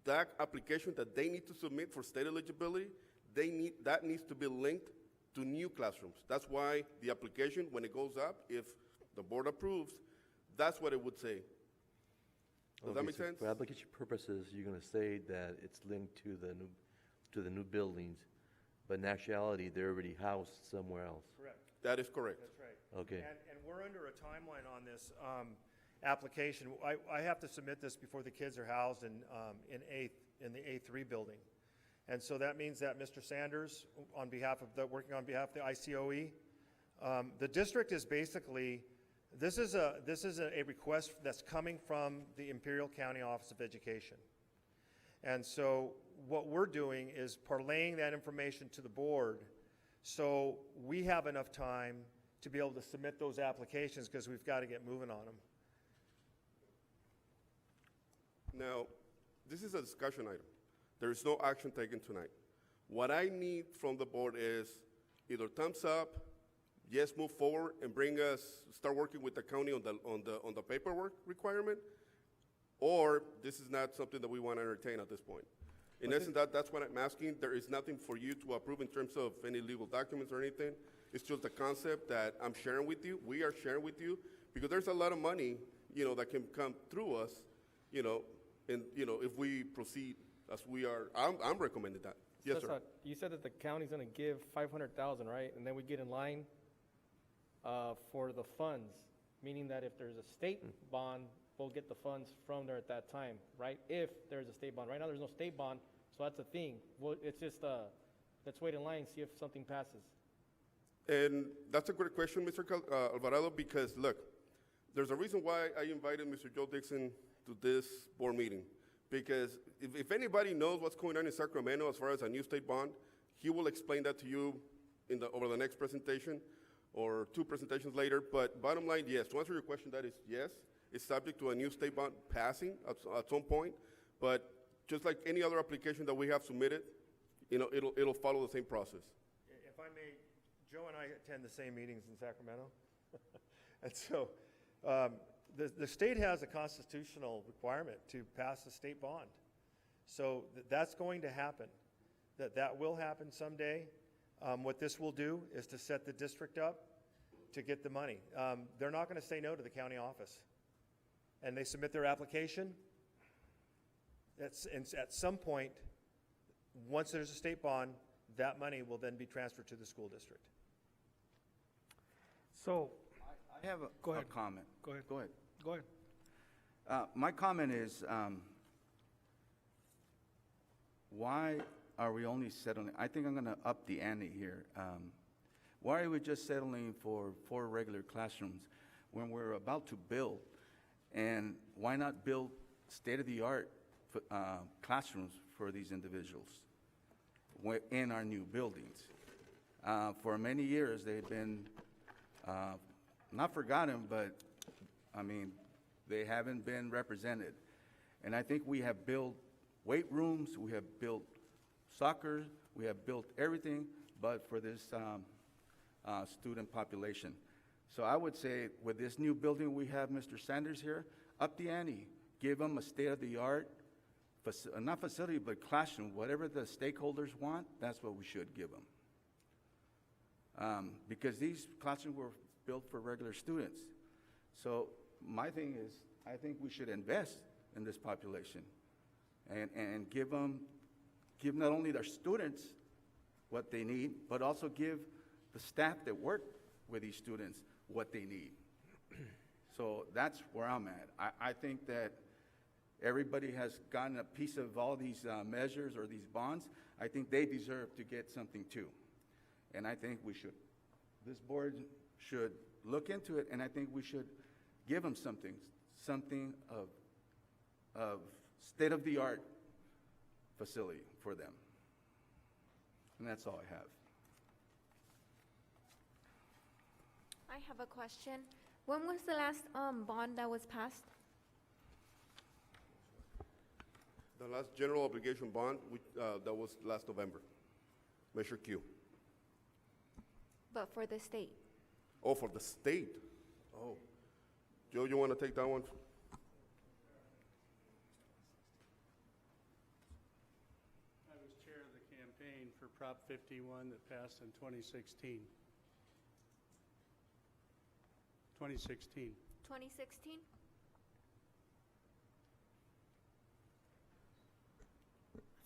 that application that they need to submit for state eligibility, that needs to be linked to new classrooms. That's why the application, when it goes up, if the board approves, that's what it would say. Does that Okay, make so sense? For application purposes, you're gonna say that it's linked to the new buildings, but in actuality, they're already housed somewhere else. Correct. That is correct. That's right. Okay. And we're under a timeline on this application. I have to submit this before the kids are housed in the A3 building. And so that means that Mr. Sanders, working on behalf of the ICOE, the district is basically, this is a request that's coming from the Imperial County Office of Education. And so what we're doing is parlaying that information to the board so we have enough time to be able to submit those applications, because we've got to get moving on them. Now, this is a discussion item. There is no action taken tonight. What I need from the board is either thumbs up, yes, move forward and start working with the county on the paperwork requirement, or this is not something that we want to entertain at this point. In essence, that's what I'm asking. There is nothing for you to approve in terms of any legal documents or anything. It's just a concept that I'm sharing with you, we are sharing with you, because there's a lot of money, that can come through us, and, if we proceed as we are, I'm recommending that. Yes, sir. Cesar, you said that the county's gonna give 500,000, right? And then we get in line for the funds, meaning that if there's a state bond, we'll get the funds from there at that time, right? If there's a state bond. Right now, there's no state bond, so that's the thing. Well, it's just, let's wait in line, see if something passes. And that's a great question, Mr. Alvarado, because look, there's a reason why I invited Mr. Joe Dixon to this board meeting. Because if anybody knows what's going on in Sacramento as far as a new state bond, he will explain that to you over the next presentation or 2 presentations later. But bottom line, yes, to answer your question, that is yes. It's subject to a new state bond passing at some point. But just like any other application that we have submitted, it'll follow the same process. If I may, Joe and I attend the same meetings in Sacramento. And so the state has a constitutional requirement to pass a state bond. So that's going to happen. That will happen someday. What this will do is to set the district up to get the money. They're not going to say no to the county office. And they submit their application. At some point, once there's a state bond, that money will then be transferred to the school district. So, I have Go a ahead. comment. go ahead. Go ahead. Go ahead. My comment is, why are we only settling? I think I'm going to up the ante here. Why are we just settling for 4 regular classrooms when we're about to build? And why not build state-of-the-art classrooms for these individuals in our new buildings? For many years, they've been not forgotten, but I mean, they haven't been represented. And I think we have built weight rooms, we have built soccer, we have built everything but for this student population. So I would say with this new building we have, Mr. Sanders here, up the ante, give them a state-of-the-art, not facility, but classroom. Whatever the stakeholders want, that's what we should give them. Because these classrooms were built for regular students. So my thing is, I think we should invest in this population and give not only their students what they need, but also give the staff that work with these students what they need. So that's where I'm at. I think that everybody has gotten a piece of all these measures or these bonds. I think they deserve to get something too. And I think this board should look into it, and I think we should give them something of state-of-the-art facility for them. And that's all I have. I have a question. When was the last bond that was passed? The last general obligation bond, that was last November. Measure Q. But for the state? Oh, for the state. Oh. Joe, you want to take that one? I was chair of the campaign for Prop 51 that passed in 2016. 2016. 2016?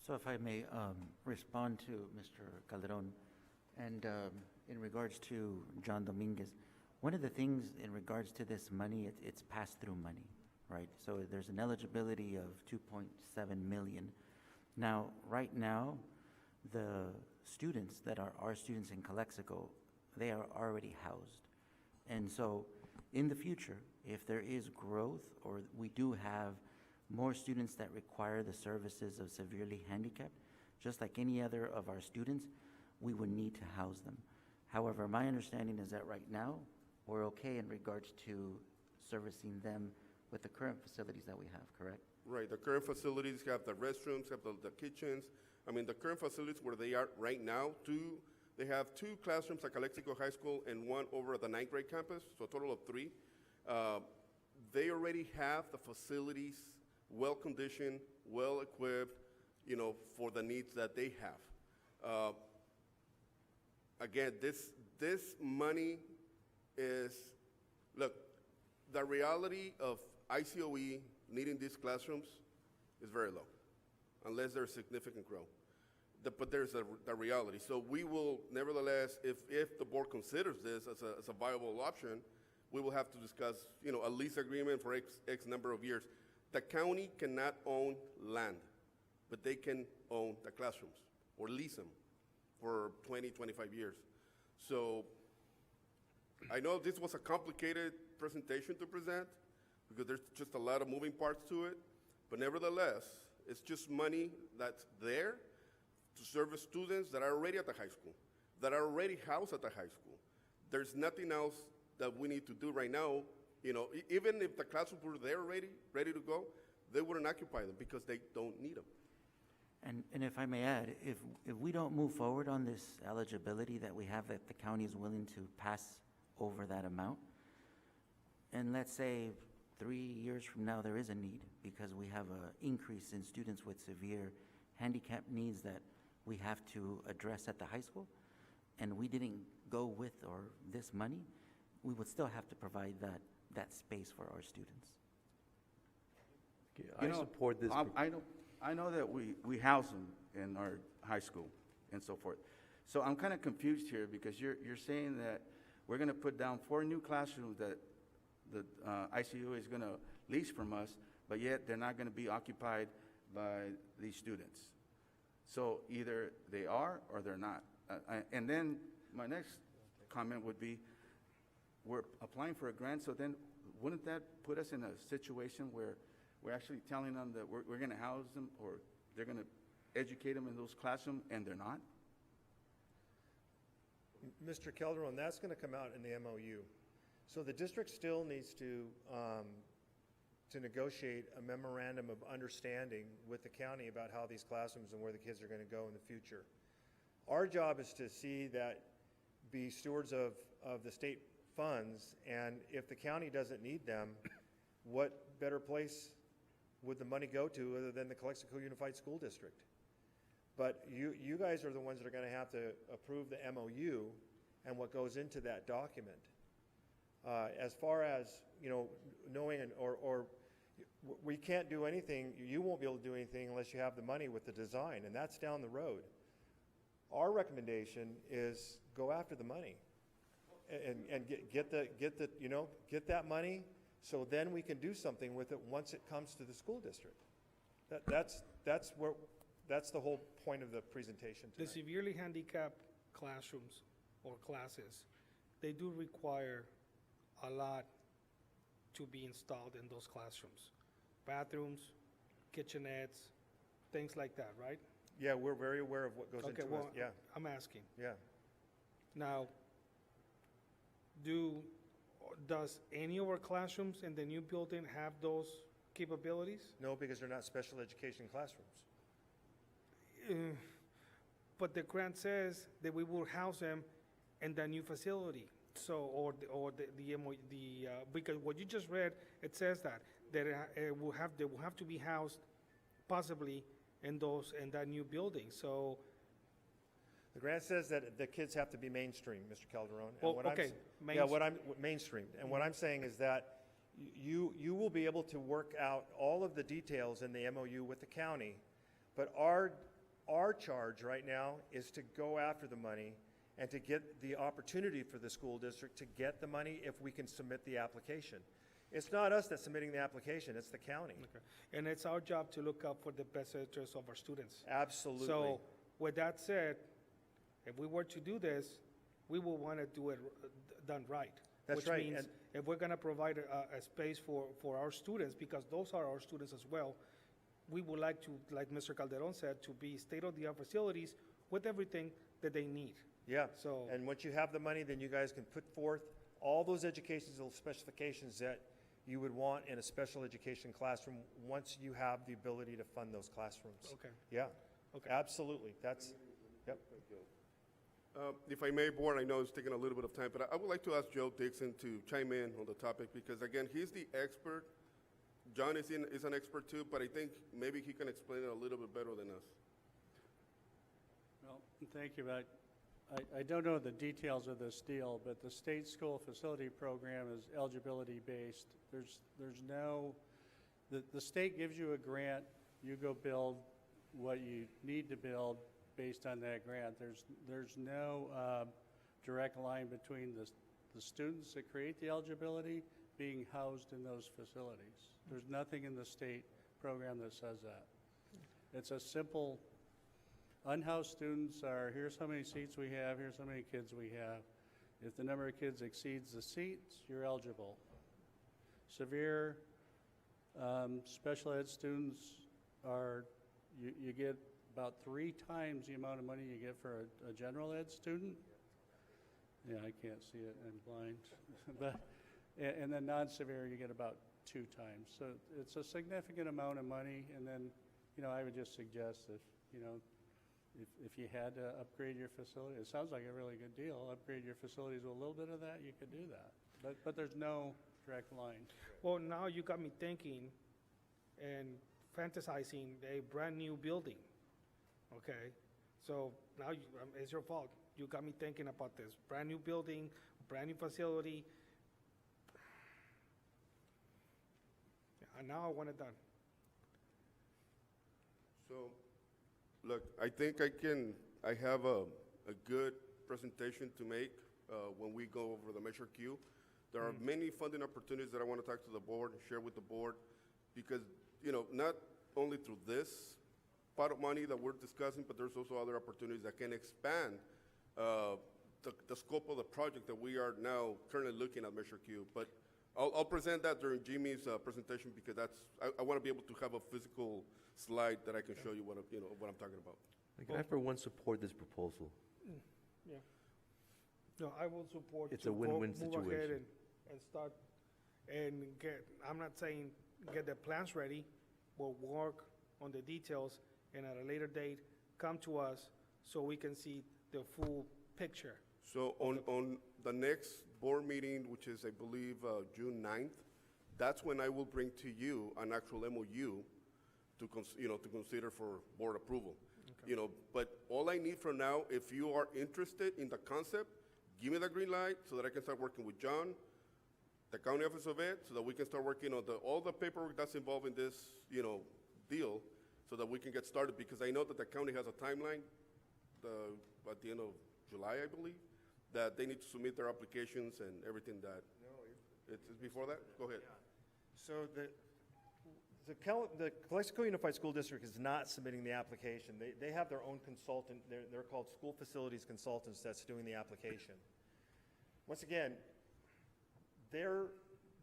So if I may respond to Mr. Calderon, and in regards to John Dominguez, one of the things in regards to this money, it's pass-through money, right? So there's an eligibility of 2.7 million. Now, right now, the students that are our students in Calexico, they are already housed. And so in the future, if there is growth or we do have more students that require the services of severely handicapped, just like any other of our students, we would need to house them. However, my understanding is that right now, we're okay in regards to servicing them with the current facilities that we have, correct? Right, the current facilities have the restrooms, have the kitchens. I mean, the current facilities where they are right now, they have 2 classrooms at Calexico High School and 1 over at the 9th grade campus, so a total of 3. They already have the facilities well-conditioned, well-equipped, for the needs that they have. Again, this money is, look, the reality of ICOE needing these classrooms is very low, unless there's significant growth. But there's the reality. So we will, nevertheless, if the board considers this as a viable option, we will have to discuss, a lease agreement for X number of years. The county cannot own land, but they can own the classrooms or lease them for 20, 25 years. So I know this was a complicated presentation to present because there's just a lot of moving parts to it, but nevertheless, it's just money that's there to service students that are already at the high school, that are already housed at the high school. There's nothing else that we need to do right now. Even if the classrooms were there ready to go, they wouldn't occupy them because they don't need them. And if I may add, if we don't move forward on this eligibility that we have, that the county is willing to pass over that amount, and let's say 3 years from now there is a need because we have an increase in students with severe handicap needs that we have to address at the high school, and we didn't go with this money, we would still have to provide that space for our students. I support this. I know that we house them in our high school and so forth. So I'm kind of confused here because you're saying that we're going to put down 4 new classrooms that the ICU is going to lease from us, but yet they're not going to be occupied by these students. So either they are or they're not. And then my next comment would be, we're applying for a grant, so then wouldn't that put us in a situation where we're actually telling them that we're going to house them or they're going to educate them in those classrooms and they're not? Mr. Calderon, that's going to come out in the MOU. So the district still needs to negotiate a memorandum of understanding with the county about how these classrooms and where the kids are going to go in the future. Our job is to see that, be stewards of the state funds, and if the county doesn't need them, what better place would the money go to other than the Calexico Unified School District? But you guys are the ones that are going to have to approve the MOU and what goes into that document. As far as, you know, knowing or we can't do anything, you won't be able to do anything unless you have the money with the design, and that's down the road. Our recommendation is go after the money and get that money, so then we can do something with it once it comes to the school district. That's the whole point of the presentation The tonight. severely handicapped classrooms or classes, they do require a lot to be installed in those classrooms. Bathrooms, kitchenettes, things like that, right? Yeah, we're very aware of what goes Okay, into well, it. Yeah, I'm asking. yeah. Now, does any of our classrooms in the new building have those capabilities? No, because they're not special education classrooms. But the grant says that we will house them in the new facility. So, because what you just read, it says that they will have to be housed possibly in that new building. So, The grant says that the kids have to be mainstream, Mr. Calderon. And well, what I'm okay, s- Yeah, mainstreamed. And what I'm saying is that you will be able to work out all of the details in the MOU with the county, but our charge right now is to go after the money and to get the opportunity for the school district to get the money if we can submit the application. It's not us that's submitting the application, it's the county. okay. And it's our job to look out for the best interests of our students. Absolutely. So, with that said, if we were to do this, we will want to do it done right. That's right, Which means and- if we're going to provide a space for our students, because those are our students as well, we would like to, like Mr. Calderon said, to be state-of-the-art facilities with everything that they need. Yeah, So- and once you have the money, then you guys can put forth all those educational specifications that you would want in a special education classroom once you have the ability to fund those classrooms. Okay. Yeah, Okay. absolutely, that's, yep. If I may, Board, I know it's taking a little bit of time, but I would like to ask Joe Dixon to chime in on the topic, because again, he's the expert. John is an expert too, but I think maybe he can explain it a little bit better than us. Well, thank you. I don't know the details of this deal, but the state school facility program is eligibility-based. There's no, the state gives you a grant, you go build what you need to build based on that grant. There's no direct line between the students that create the eligibility being housed in those facilities. There's nothing in the state program that says that. It's a simple, unhoused students are, here's how many seats we have, here's how many kids we have. If the number of kids exceeds the seats, you're eligible. Severe special ed students are, you get about 3 times the amount of money you get for a general ed student. Yeah, I can't see it, I'm blind. But, and then non-severe, you get about 2 times. So it's a significant amount of money, and then, I would just suggest that, if you had to upgrade your facility, it sounds like a really good deal, upgrade your facilities with a little bit of that, you could do that. But there's no direct line. Well, now you got me thinking and fantasizing a brand-new building, okay? So now it's your fault. You got me thinking about this. Brand-new building, brand-new facility. And now I want it done. So, look, I think I have a good presentation to make when we go over the Measure Q. There are many funding opportunities that I want to talk to the board and share with the board, because, not only through this pot of money that we're discussing, but there's also other opportunities that can expand the scope of the project that we are now currently looking at Measure Q. But I'll present that during Jimmy's presentation because I want to be able to have a physical slide that I can show you what I'm talking about. Can I for one support this proposal? Yeah. No, I will support. It's to a win-win move ahead situation. and start, and I'm not saying get the plans ready, but work on the details, and at a later date, come to us so we can see the full picture. So on the next board meeting, which is, I believe, June 9th, that's when I will bring to you an actual MOU to consider for board approval. But all I need from now, if you are interested in the concept, give me the green light so that I can start working with John, the County Office of Ed, so that we can start working on all the paperwork that's involved in this, deal, so that we can get started, because I know that the county has a timeline, at the end of July, I believe, that they need to submit their applications and everything that. No, It's before that? Go ahead. So the Calexico Unified School District is not submitting the application. They have their own consultant. They're called school facilities consultants that's doing the application. Once again, they're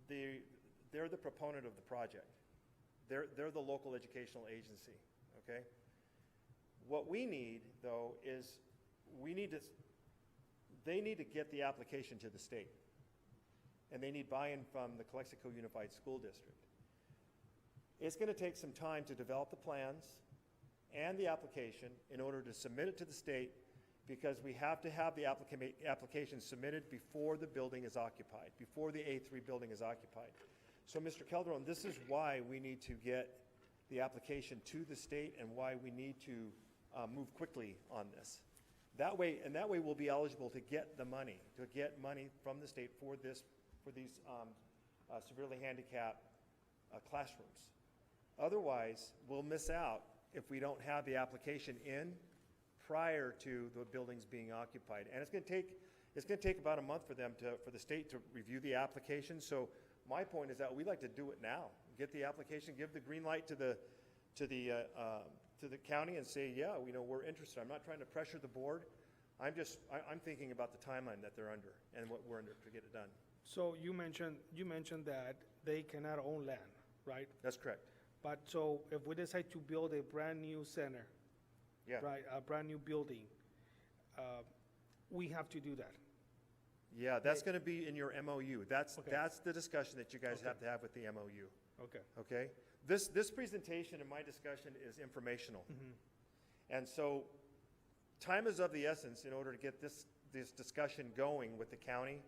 the proponent of the project. They're the local educational agency, okay? What we need, though, is they need to get the application to the state. And they need buy-in from the Calexico Unified School District. It's going to take some time to develop the plans and the application in order to submit it to the state, because we have to have the application submitted before the building is occupied, before the A3 building is occupied. So, Mr. Calderon, this is why we need to get the application to the state and why we need to move quickly on this. That way we'll be eligible to get the money, from the state for these severely handicapped classrooms. Otherwise, we'll miss out if we don't have the application in prior to the buildings being occupied. And it's going to take about a month for the state to review the application. So my point is that we'd like to do it now. Get the application, give the green light to the county and say, yeah, we're interested. I'm not trying to pressure the board. I'm thinking about the timeline that they're under and what we're under to get it done. So you mentioned that they cannot own land, right? That's correct. But so if we decide to build a brand-new center, Yeah. right, a brand-new building, we have to do that. Yeah, that's going to be in your MOU. That's Okay. the discussion that you guys Okay. have to have with the MOU. Okay. Okay? This presentation and my discussion is informational. And so time is of the essence in order to get this discussion going with the county,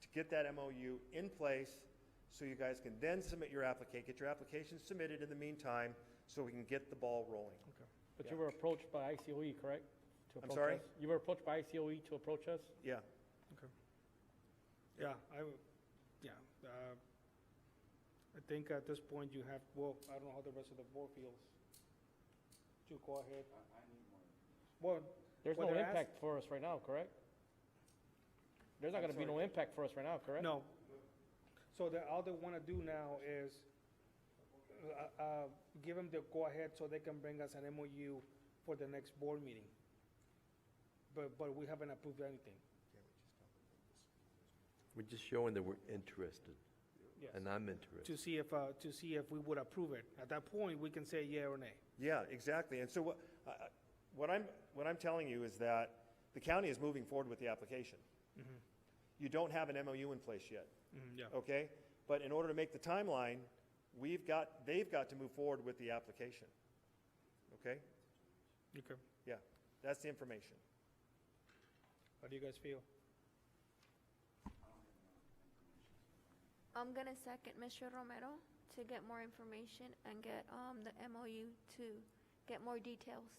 to get that MOU in place so you guys can then submit your application, get your application submitted in the meantime so we can get the ball rolling. But Yeah. you were approached by ICOE, correct? To I'm approach sorry? us? You were approached by ICOE to approach us? Yeah. Yeah, I think at this point you have, well, I don't know how the rest of the board feels. To go ahead. Well, There's Well, no they're impact for us right now, correct? There's not I'm gonna be no sorry. impact for us right now, correct? no. So all they want to do now is give them the go-ahead so they can bring us an MOU for the next board meeting. But we haven't approved anything. We're just showing that we're interested, Yes. and I'm interested. To see if we would approve it. At that point, we can say yeah or nay. Yeah, exactly. And so what I'm telling you is that the county is moving forward with the application. You don't have an MOU in place yet, Yeah. okay? But in order to make the timeline, they've got to move forward with the application, okay? Okay. Yeah, that's the information. How do you guys feel? I'm gonna second Mr. Romero to get more information and get the MOU to get more details.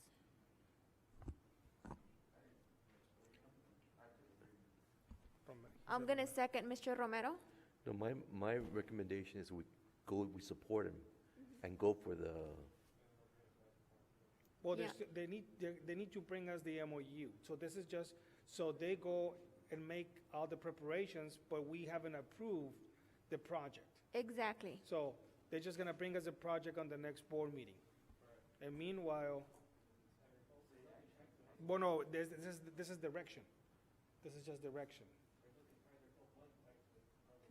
I'm gonna second Mr. Romero. No, my recommendation is we support him and go for the, Well, Yeah. they need to bring us the MOU. So this is just, so they go and make all the preparations, but we haven't approved the project. Exactly. So they're just gonna bring us a project on the next board meeting. And meanwhile, Well, no, this is direction. This is just direction.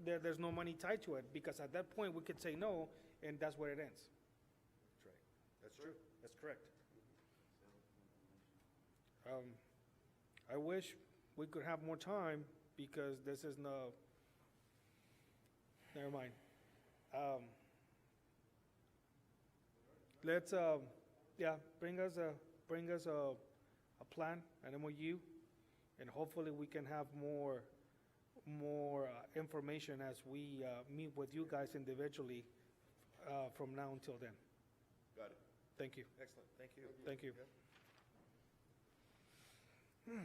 There's no money tied to it, because at that point, we could say no, and that's where it ends. That's right. That's true. That's correct. I wish we could have more time, because this is no, never mind. Let's, bring us a plan, an MOU, and hopefully we can have more information as we meet with you guys individually from now until then. Got it. Thank you. Excellent. Thank you. Thank you. Yep.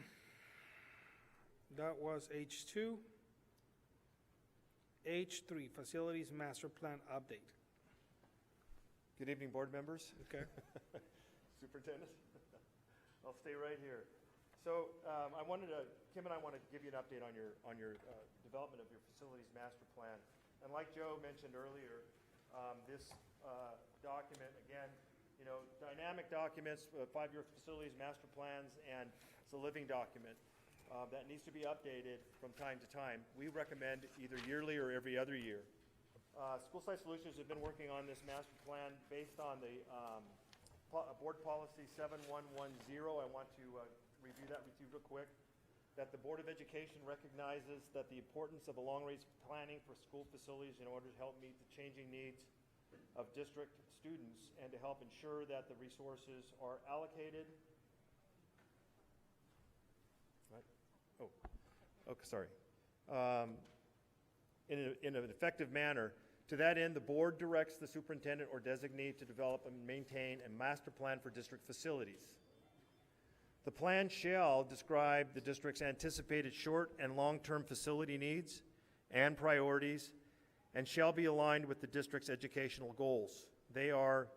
That was H2. H3, Facilities Master Plan Update. Good evening, board members. Okay. Superintendent. I'll stay right here. So Kim and I want to give you an update on your development of your facilities master plan. And like Joe mentioned earlier, this document, again, dynamic documents, 5-year facilities master plans, and it's a living document that needs to be updated from time to time. We recommend either yearly or every other year. School Site Solutions have been working on this master plan based on the Board Policy 7110. I want to review that with you real quick. That the Board of Education recognizes that the importance of a long-range planning for school facilities in order to help meet the changing needs of district students and to help ensure that the resources are allocated. Right? Sorry. In an effective manner. To that end, the board directs the superintendent or designee to develop and maintain a master plan for district facilities. The plan shall describe the district's anticipated short and long-term facility needs and priorities and shall be aligned with the district's educational goals. They are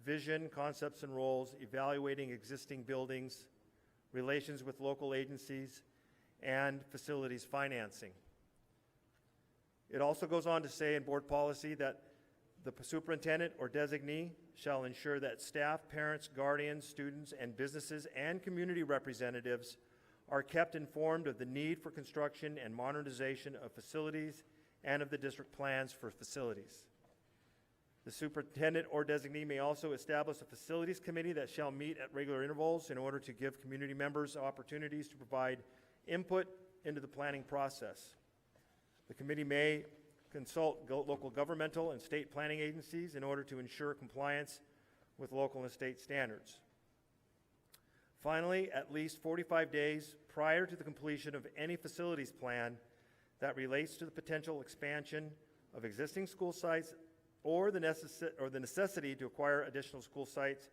vision, concepts and roles, evaluating existing buildings, relations with local agencies, and facilities financing. It also goes on to say in board policy that the superintendent or designee shall ensure that staff, parents, guardians, students, and businesses and community representatives are kept informed of the need for construction and modernization of facilities and of the district plans for facilities. The superintendent or designee may also establish a facilities committee that shall meet at regular intervals in order to give community members opportunities to provide input into the planning process. The committee may consult local governmental and state planning agencies in order to ensure compliance with local and state standards. Finally, at least 45 days prior to the completion of any facilities plan that relates to the potential expansion of existing school sites or the necessity to acquire additional school sites,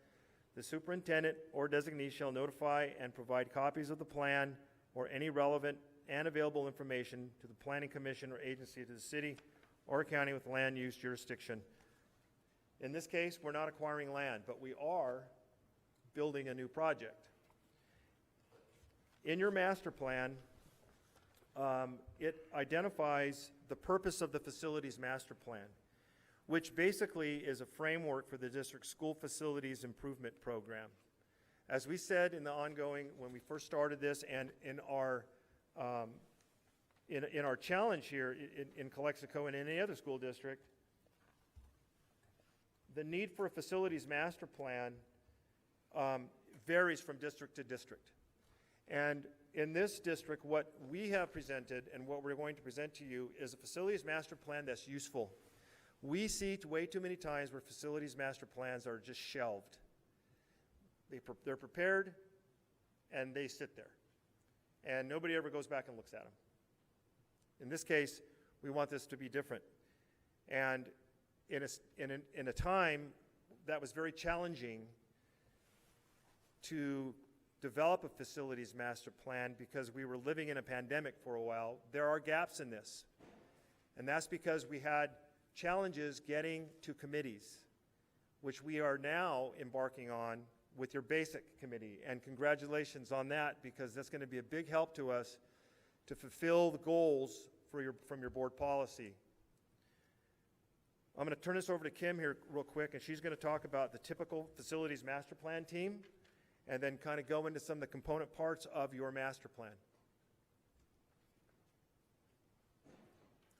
the superintendent or designee shall notify and provide copies of the plan or any relevant and available information to the Planning Commission or agency to the city or county with land use jurisdiction. In this case, we're not acquiring land, but we are building a new project. In your master plan, it identifies the purpose of the facilities master plan, which basically is a framework for the district's school facilities improvement program. As we said in the ongoing, when we first started this, and in our challenge here in Calexico and in any other school district, the need for a facilities master plan varies from district to district. And in this district, what we have presented and what we're going to present to you is a facilities master plan that's useful. We see way too many times where facilities master plans are just shelved. They're prepared and they sit there. And nobody ever goes back and looks at them. In this case, we want this to be different. And in a time that was very challenging to develop a facilities master plan because we were living in a pandemic for a while, there are gaps in this. And that's because we had challenges getting to committees, which we are now embarking on with your basic committee, and congratulations on that, because that's going to be a big help to us to fulfill the goals from your board policy. I'm going to turn this over to Kim here real quick, and she's going to talk about the typical facilities master plan team and then kind of go into some of the component parts of your master plan.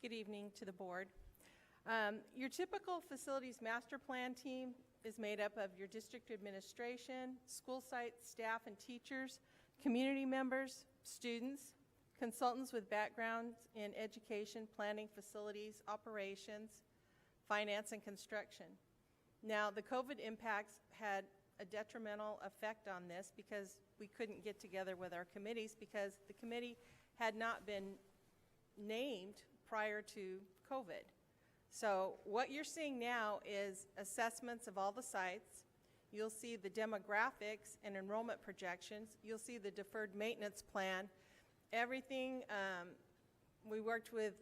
Good evening to the board. Your typical facilities master plan team is made up of your district administration, school site staff and teachers, community members, students, consultants with backgrounds in education, planning, facilities, operations, finance, and construction. Now, the COVID impacts had a detrimental effect on this because we couldn't get together with our committees because the committee had not been named prior to COVID. So what you're seeing now is assessments of all the sites. You'll see the demographics and enrollment projections. You'll see the deferred maintenance plan. Everything, we worked with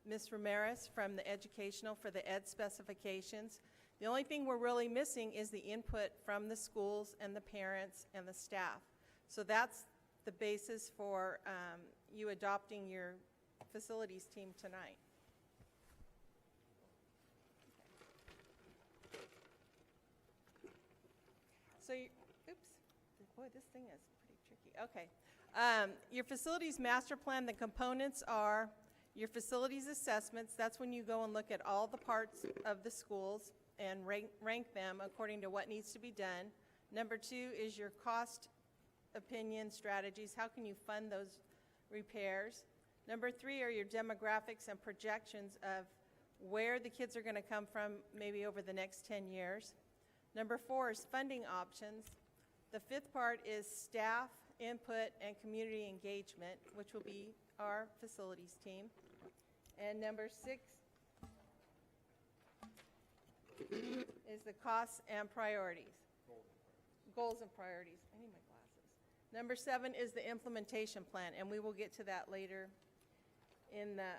Ms. Ramirez from the educational for the ed specifications. The only thing we're really missing is the input from the schools and the parents and the staff. So that's the basis for you adopting your facilities team tonight. So, oops, boy, this thing is pretty tricky. Okay. Your facilities master plan, the components are your facilities assessments. That's when you go and look at all the parts of the schools and rank them according to what needs to be done. Number 2 is your cost opinion strategies. How can you fund those repairs? Number 3 are your demographics and projections of where the kids are going to come from maybe over the next 10 years. Number 4 is funding options. The 5th part is staff input and community engagement, which will be our facilities team. And number 6 is the costs and priorities. Goals and priorities. I need my glasses. Number 7 is the implementation plan, and we will get to that later in the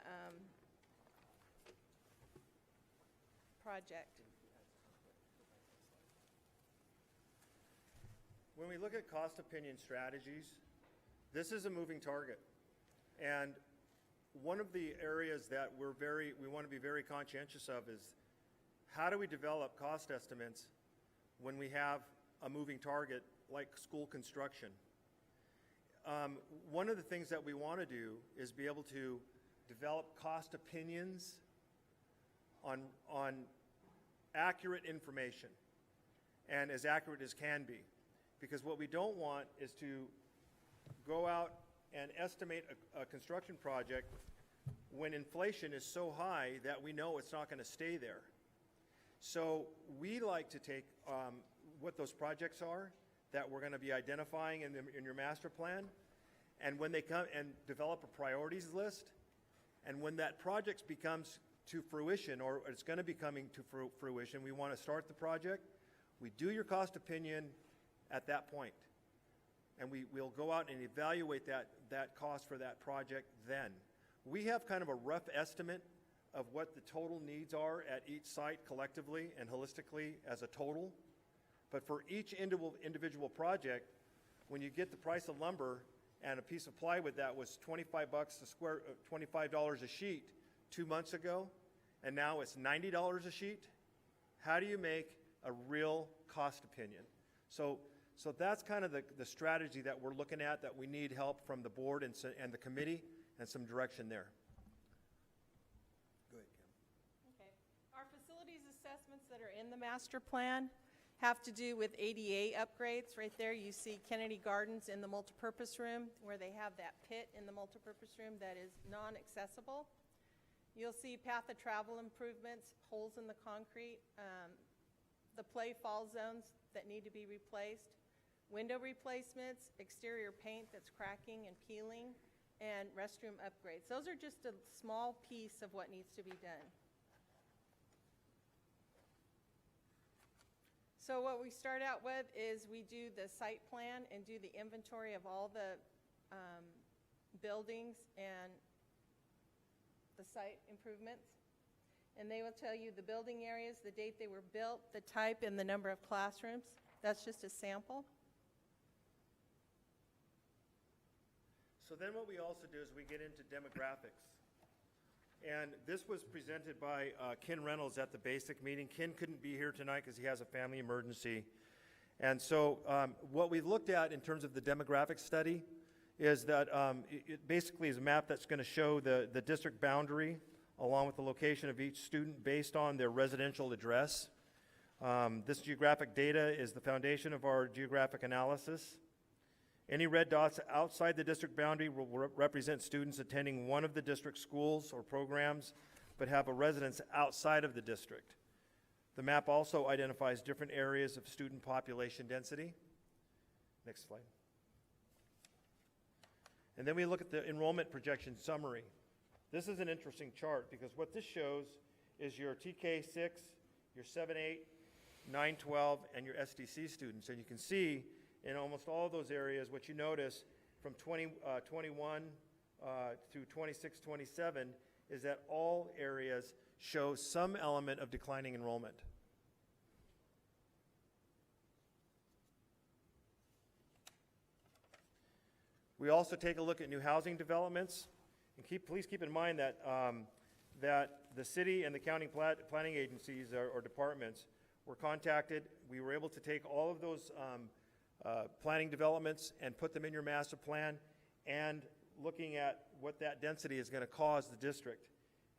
project. When we look at cost opinion strategies, this is a moving target. And one of the areas that we want to be very conscientious of is how do we develop cost estimates when we have a moving target like school construction? One of the things that we want to do is be able to develop cost opinions on accurate information, and as accurate as can be. Because what we don't want is to go out and estimate a construction project when inflation is so high that we know it's not going to stay there. So we like to take what those projects are that we're going to be identifying in your master plan, and when they come and develop a priorities list, and when that project becomes to fruition, or it's going to be coming to fruition, we want to start the project, we do your cost opinion at that point. And we'll go out and evaluate that cost for that project then. We have kind of a rough estimate of what the total needs are at each site collectively and holistically as a total. But for each individual project, when you get the price of lumber and a piece of plywood that was $25 a sheet 2 months ago, and now it's $90 a sheet, how do you make a real cost opinion? So that's kind of the strategy that we're looking at, that we need help from the board and the committee and some direction there. Go ahead, Kim. Okay. Our facilities assessments that are in the master plan have to do with ADA upgrades. Right there you see Kennedy Gardens in the multipurpose room, where they have that pit in the multipurpose room that is non-accessible. You'll see path of travel improvements, holes in the concrete, the play fall zones that need to be replaced, window replacements, exterior paint that's cracking and peeling, and restroom upgrades. Those are just a small piece of what needs to be done. So what we start out with is we do the site plan and do the inventory of all the buildings and the site improvements. And they will tell you the building areas, the date they were built, the type, and the number of classrooms. That's just a sample. So then what we also do is we get into demographics. And this was presented by Ken Reynolds at the basic meeting. Ken couldn't be here tonight because he has a family emergency. And so what we looked at in terms of the demographic study is that it basically is a map that's going to show the district boundary along with the location of each student based on their residential address. This geographic data is the foundation of our geographic analysis. Any red dots outside the district boundary will represent students attending one of the district schools or programs, but have a residence outside of the district. The map also identifies different areas of student population density. Next slide. And then we look at the enrollment projection summary. This is an interesting chart because what this shows is your TK6, your 7-8, 9-12, and your SDC students. And you can see in almost all of those areas, what you notice from 21 through 26, 27 is that all areas show some element of declining enrollment. We also take a look at new housing developments. And please keep in mind that, that the city and the county planning agencies or departments were contacted. We were able to take all of those planning developments and put them in your master plan, and looking at what that density is going to cause the district.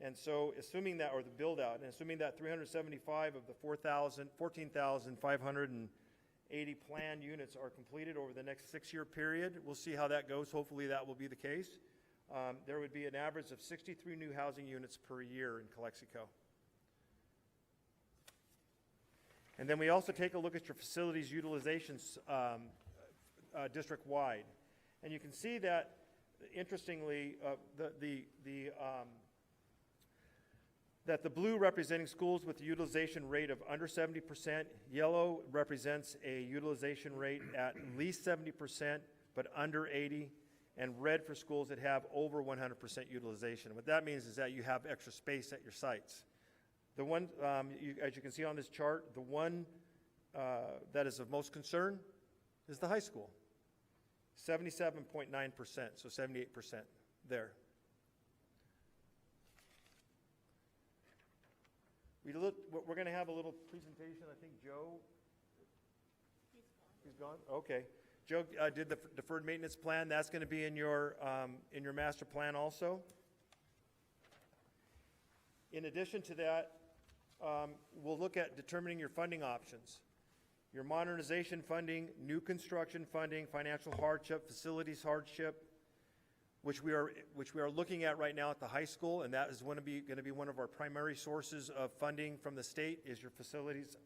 And so assuming that, or the build out, and assuming that 375 of the 14,580 planned units are completed over the next 6-year period, we'll see how that goes. Hopefully that will be the case. There would be an average of 63 new housing units per year in Calexico. And then we also take a look at your facilities utilizations district-wide. And you can see that, interestingly, that the blue representing schools with a utilization rate of under 70%, yellow represents a utilization rate at least 70%, but under 80%, and red for schools that have over 100% utilization. What that means is that you have extra space at your sites. The one, as you can see on this chart, the one that is of most concern is the high school. 77.9%, so 78% there. We're going to have a little presentation. I think Joe, he's gone. Okay. Joe did the deferred maintenance plan. That's going to be in your master plan also. In addition to that, we'll look at determining your funding options. Your modernization funding, new construction funding, financial hardship, facilities hardship, which we are looking at right now at the high school, and that is going to be one of our primary sources of funding from the state, is your facilities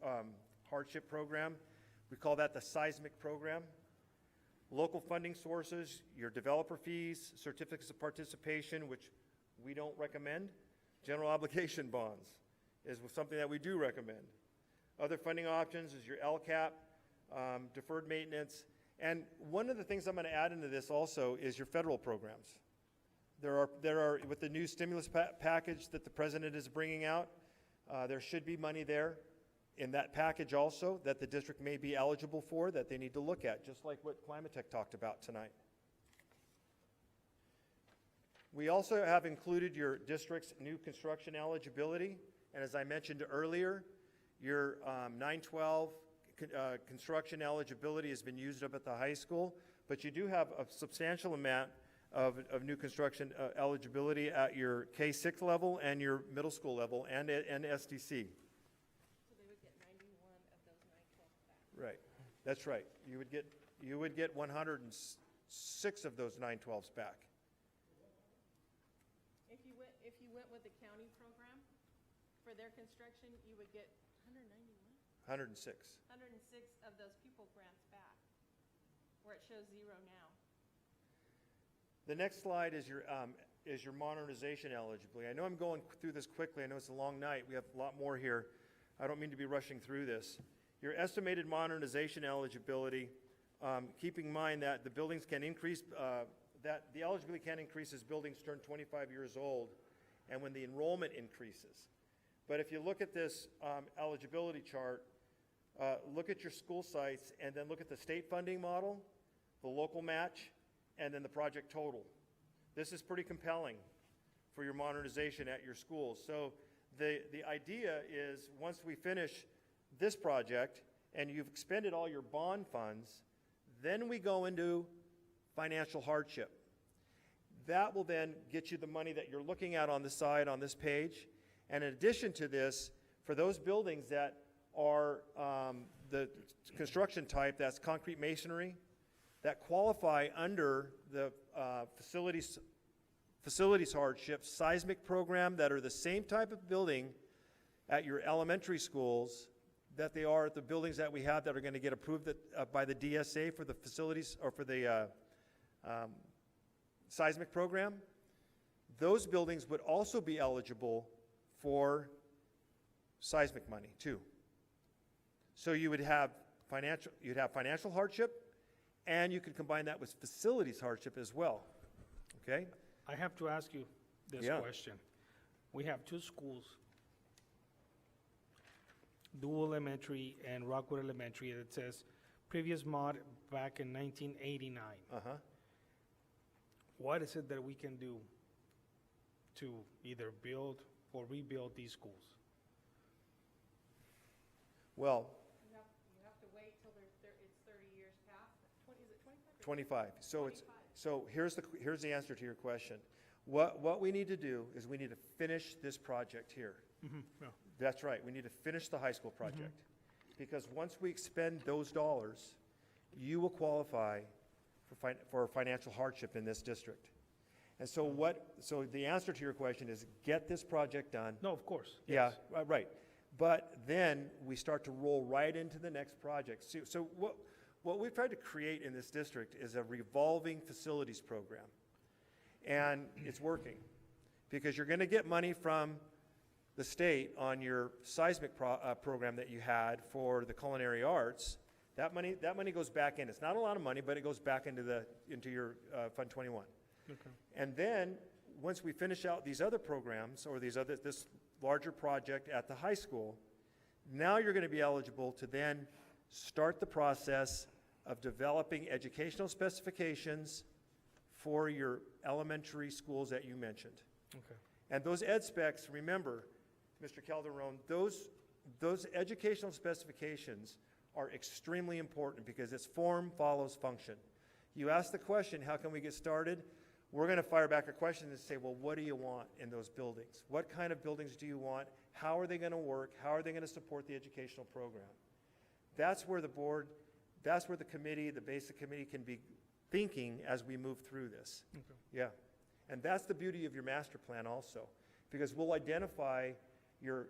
hardship program. We call that the seismic program. Local funding sources, your developer fees, certificates of participation, which we don't recommend. General obligation bonds is something that we do recommend. Other funding options is your LCAP, deferred maintenance, and one of the things I'm going to add into this also is your federal programs. There are with the new stimulus package that the president is bringing out, there should be money there in that package also that the district may be eligible for, that they need to look at, just like what Climatech talked about tonight. We also have included your district's new construction eligibility, and as I mentioned earlier, your 912 construction eligibility has been used up at the high school, but you do have a substantial amount of new construction eligibility at your K6 level and your middle school level and SDC. So they would get 91 of those 912 back. Right, that's right. You would get 106 of those 912s back. If you went with the county program for their construction, you would get 191? 106. 106 of those pupil grants back, where it shows 0 now. The next slide is your modernization eligibility. I know I'm going through this quickly. I know it's a long night. We have a lot more here. I don't mean to be rushing through this. Your estimated modernization eligibility, keeping in mind that the buildings can increase, that the eligibility can increase as buildings turn 25 years old and when the enrollment increases. But if you look at this eligibility chart, look at your school sites and then look at the state funding model, the local match, and then the project total. This is pretty compelling for your modernization at your schools. So the idea is once we finish this project and you've expended all your bond funds, then we go into financial hardship. That will then get you the money that you're looking at on the side on this page. And in addition to this, for those buildings that are the construction type, that's concrete masonry, that qualify under the facilities hardship seismic program, that are the same type of building at your elementary schools that they are at the buildings that we have that are going to get approved by the DSA for the facilities or for the seismic program, those buildings would also be eligible for seismic money too. So you would have financial hardship, and you could combine that with facilities hardship as well. Okay? I have to ask you this Yeah. question. We have two schools, Dual Elementary and Rockwood Elementary, that says previous mod back in 1989. Uh-huh. What is it that we can do to either build or rebuild these schools? Well, You have to wait till it's 30 years past, is it 25? 25. So here's the answer to your question. What we need to do is we need to finish this project here. Yeah. That's right. We need to finish the high school project. Because once we expend those dollars, you will qualify for financial hardship in this district. And so the answer to your question is get this project done. No, of course. Yeah, yes. right. But then we start to roll right into the next project. So what we've tried to create in this district is a revolving facilities program. And it's working. Because you're going to get money from the state on your seismic program that you had for the culinary arts. That money goes back in. It's not a lot of money, but it goes back into your Fund 21. Okay. And then, once we finish out these other programs, or this larger project at the high school, now you're going to be eligible to then start the process of developing educational specifications for your elementary schools that you mentioned. Okay. And those ed specs, remember, Mr. Calderon, those educational specifications are extremely important because it's form follows function. You ask the question, how can we get started? We're going to fire back a question and say, well, what do you want in those buildings? What kind of buildings do you want? How are they going to work? How are they going to support the educational program? That's where the board, that's where the committee, the basic committee can be thinking as we move through this. Okay. Yeah. And that's the beauty of your master plan also, because we'll identify your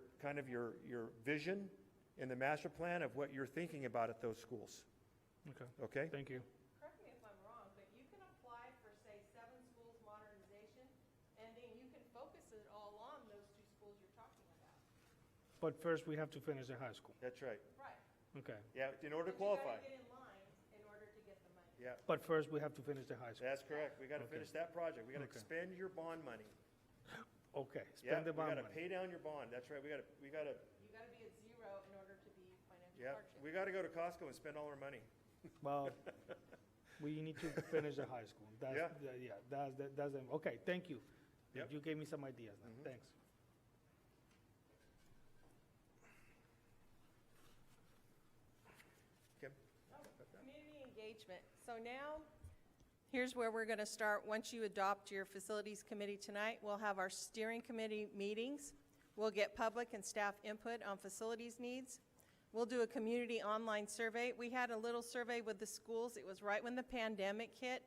vision in the master plan of what you're thinking about at those schools. Okay. Okay? Thank you. Correct me if I'm wrong, but you can apply for, say, 7 schools modernization, and then you can focus it all on those 2 schools you're talking about. But first, we have to finish the high school. That's right. Right. Okay. Yeah, in order to But qualify. you gotta get in line in order to get the money. Yeah, But first, we have to finish the high school. that's correct. We got to Okay. finish that project. We got to Okay. expend your bond money. Okay, Yeah, spend the we bond got to money. pay down your bond. That's right. We got to, You gotta be at 0 in order to be financial yeah, hardship. we got to go to Costco and spend all our money. Well, we need to finish the high school. Yeah. That's, okay, thank you. Yep. You gave me some ideas now, Mhm. thanks. Kim? Community engagement. So now, here's where we're going to start. Once you adopt your facilities committee tonight, we'll have our steering committee meetings. We'll get public and staff input on facilities needs. We'll do a community online survey. We had a little survey with the schools. It was right when the pandemic hit.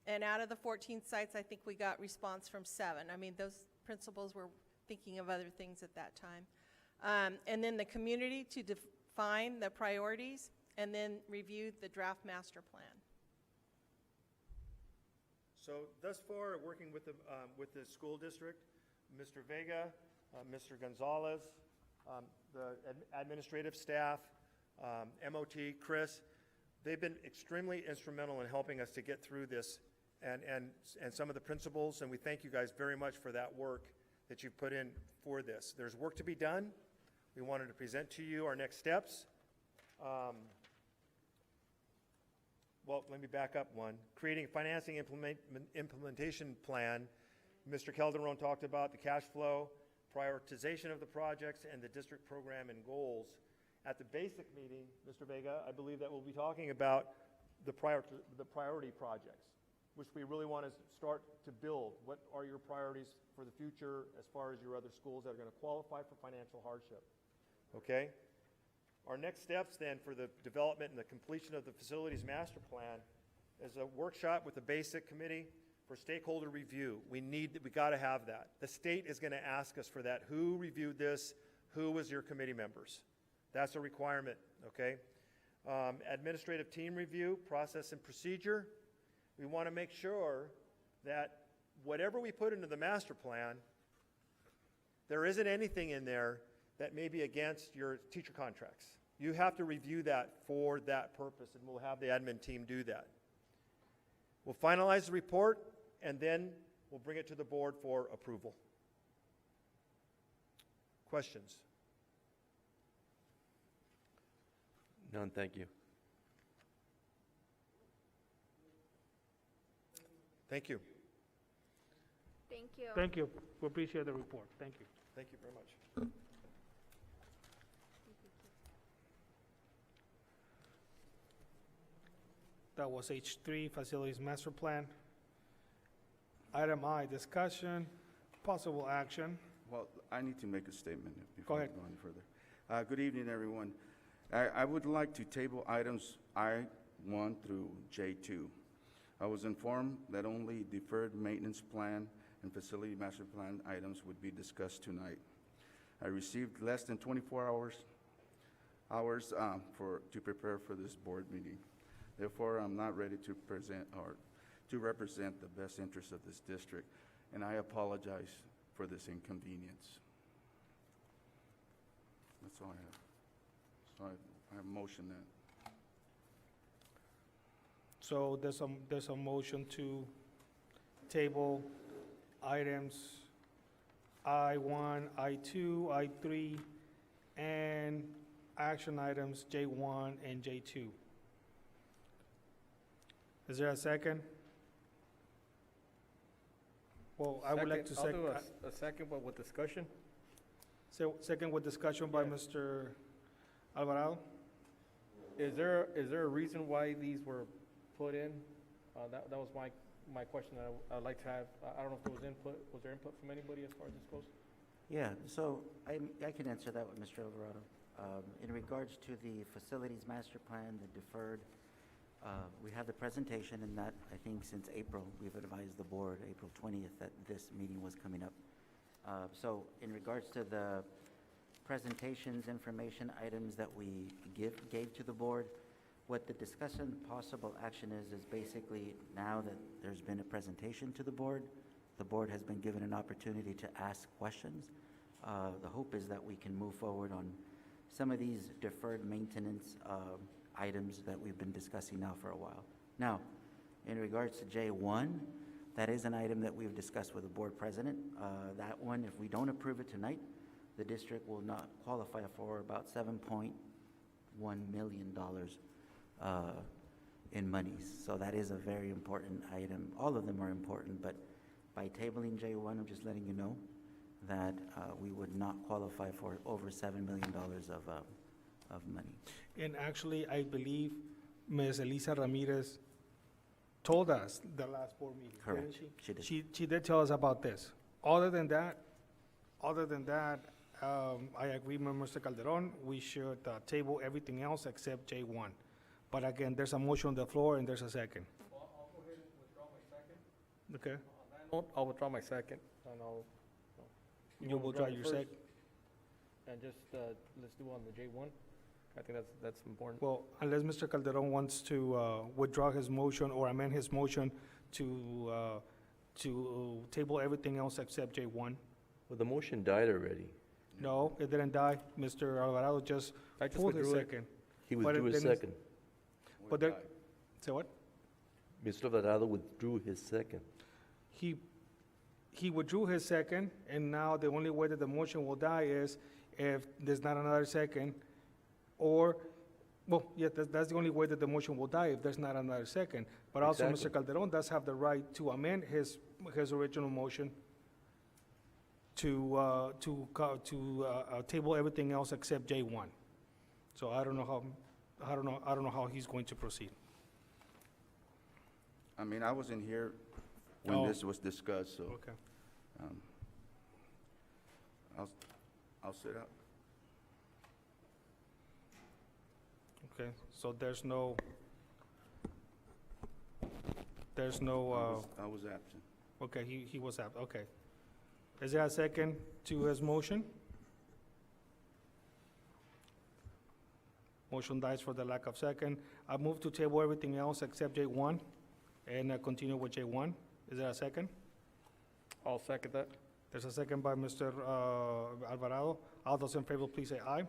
And out of the 14 sites, I think we got response from 7. I mean, those principals were thinking of other things at that time. And then the community to define the priorities, and then review the draft master plan. So thus far, working with the school district, Mr. Vega, Mr. Gonzalez, the administrative staff, MOT, Chris, they've been extremely instrumental in helping us to get through this, and some of the principals, and we thank you guys very much for that work that you've put in for this. There's work to be done. We wanted to present to you our next steps. Well, let me back up one. Creating financing implementation plan. Mr. Calderon talked about the cash flow, prioritization of the projects, and the district program and goals. At the basic meeting, Mr. Vega, I believe that we'll be talking about the priority projects, which we really want to start to build. What are your priorities for the future as far as your other schools that are going to qualify for financial hardship? Okay? Our next steps then for the development and the completion of the facilities master plan is a workshop with the basic committee for stakeholder review. We got to have that. The state is going to ask us for that. Who reviewed this? Who was your committee members? That's a requirement, okay? Administrative team review, process and procedure. We want to make sure that whatever we put into the master plan, there isn't anything in there that may be against your teacher contracts. You have to review that for that purpose, and we'll have the admin team do that. We'll finalize the report, and then we'll bring it to the board for approval. Questions? None, thank you. Thank you. Thank you. Thank you. We appreciate the report. Thank you. Thank you very much. That was H3, Facilities Master Plan. Item I, discussion, possible action. Well, I need to make a statement Go before we ahead. go any further. Good evening, everyone. I would like to table items I1 through J2. I was informed that only deferred maintenance plan and facility master plan items would be discussed tonight. I received less than 24 hours to prepare for this board meeting. Therefore, I'm not ready to present or to represent the best interests of this district, and I apologize for this inconvenience. That's all I have. So I have motion that. So there's a motion to table items I1, I2, I3, and action items J1 and J2. Is there a second? Well, I would like to I'll do a second, but with discussion. second with discussion by Yeah. Mr. Alvarado. Is there a reason why these were put in? That was my question that I'd like to have. I don't know if there was input. Was there input from anybody as far as this goes? Yeah, so I can answer that with Mr. Alvarado. In regards to the facilities master plan, the deferred, we have the presentation, and that, I think since April, we've advised the board, April 20th, that this meeting was coming up. So in regards to the presentations, information items that we gave to the board, what the discussion possible action is basically now that there's been a presentation to the board has been given an opportunity to ask questions. The hope is that we can move forward on some of these deferred maintenance items that we've been discussing now for a while. Now, in regards to J1, that is an item that we've discussed with the board president. That one, if we don't approve it tonight, the district will not qualify for about $7.1 million in monies. So that is a very important item. All of them are important, but by tabling J1, I'm just letting you know that we would not qualify for over $7 million of money. And actually, I believe Ms. Elisa Ramirez told us the last board meeting, Correct. didn't she? She did. She did tell us about this. Other than that, I agree with Mr. Calderon, we should table everything else except J1. But again, there's a motion on the floor and there's a second. Well, I'll go ahead and withdraw my second. Okay? On that note, I'll withdraw my second, and I'll. You will try your second. And just, let's do on the J1. I think that's important. Well, unless Mr. Calderon wants to withdraw his motion or amend his motion to table everything else except J1. Well, the motion died already. No, it didn't die. Mr. Alvarado just I just pulled his withdrew it. second. He But withdrew it his didn't- second. But there, say what? Mr. Alvarado withdrew his second. He withdrew his second, and now the only way that the motion will die is if there's not another second, or, well, yeah, that's the only way that the motion will die, if there's not another second. But also, Exactly. Mr. Calderon does have the right to amend his original motion to table everything else except J1. So I don't know how he's going to proceed. I mean, I wasn't here when Oh. this was discussed, so Okay. um, I'll sit out. Okay, so there's no, I was absent. okay, he was out, okay. Is there a second to his motion? Motion dies for the lack of second. I move to table everything else except J1 and continue with J1. Is there a second? I'll second that. There's a second by Mr. Alvarado. All those in favor, please say aye.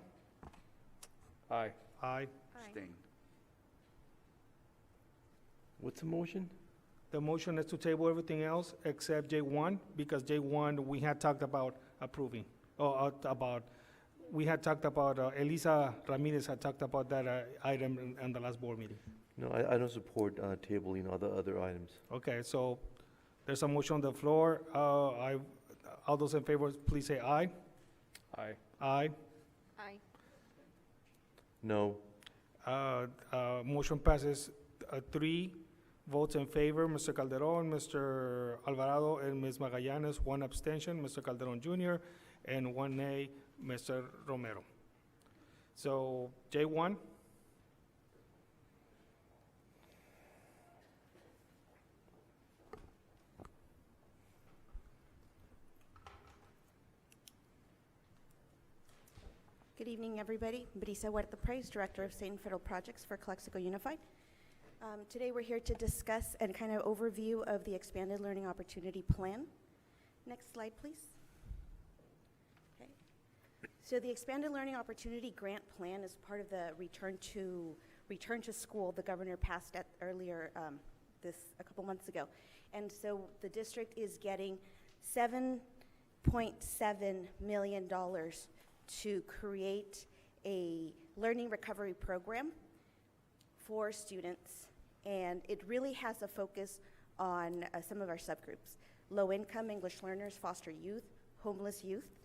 Aye. Aye. Abstained. What's the motion? The motion is to table everything else except J1, because J1, we had talked about approving, we had talked about, Elisa Ramirez had talked about that item in the last board meeting. No, I don't support tabling all the other items. Okay, so there's a motion on the floor. All those in favor, please say aye. Aye. Aye. Aye. No. Motion passes 3 votes in favor, Mr. Calderon, Mr. Alvarado, and Ms. Magallanes, 1 abstention, Mr. Calderon Jr., and 1 nay, Mr. Romero. So J1, Good evening, everybody. Brisa Huerta Price, Director of State and Federal Projects for Calexico Unified. Today we're here to discuss and kind of overview of the Expanded Learning Opportunity Plan. Next slide, please. Okay. So the Expanded Learning Opportunity Grant Plan is part of the Return to School the governor passed earlier a couple months ago. And so the district is getting $7.7 million to create a learning recovery program for students, and it really has a focus on some of our subgroups: low-income English learners, foster youth, homeless youth,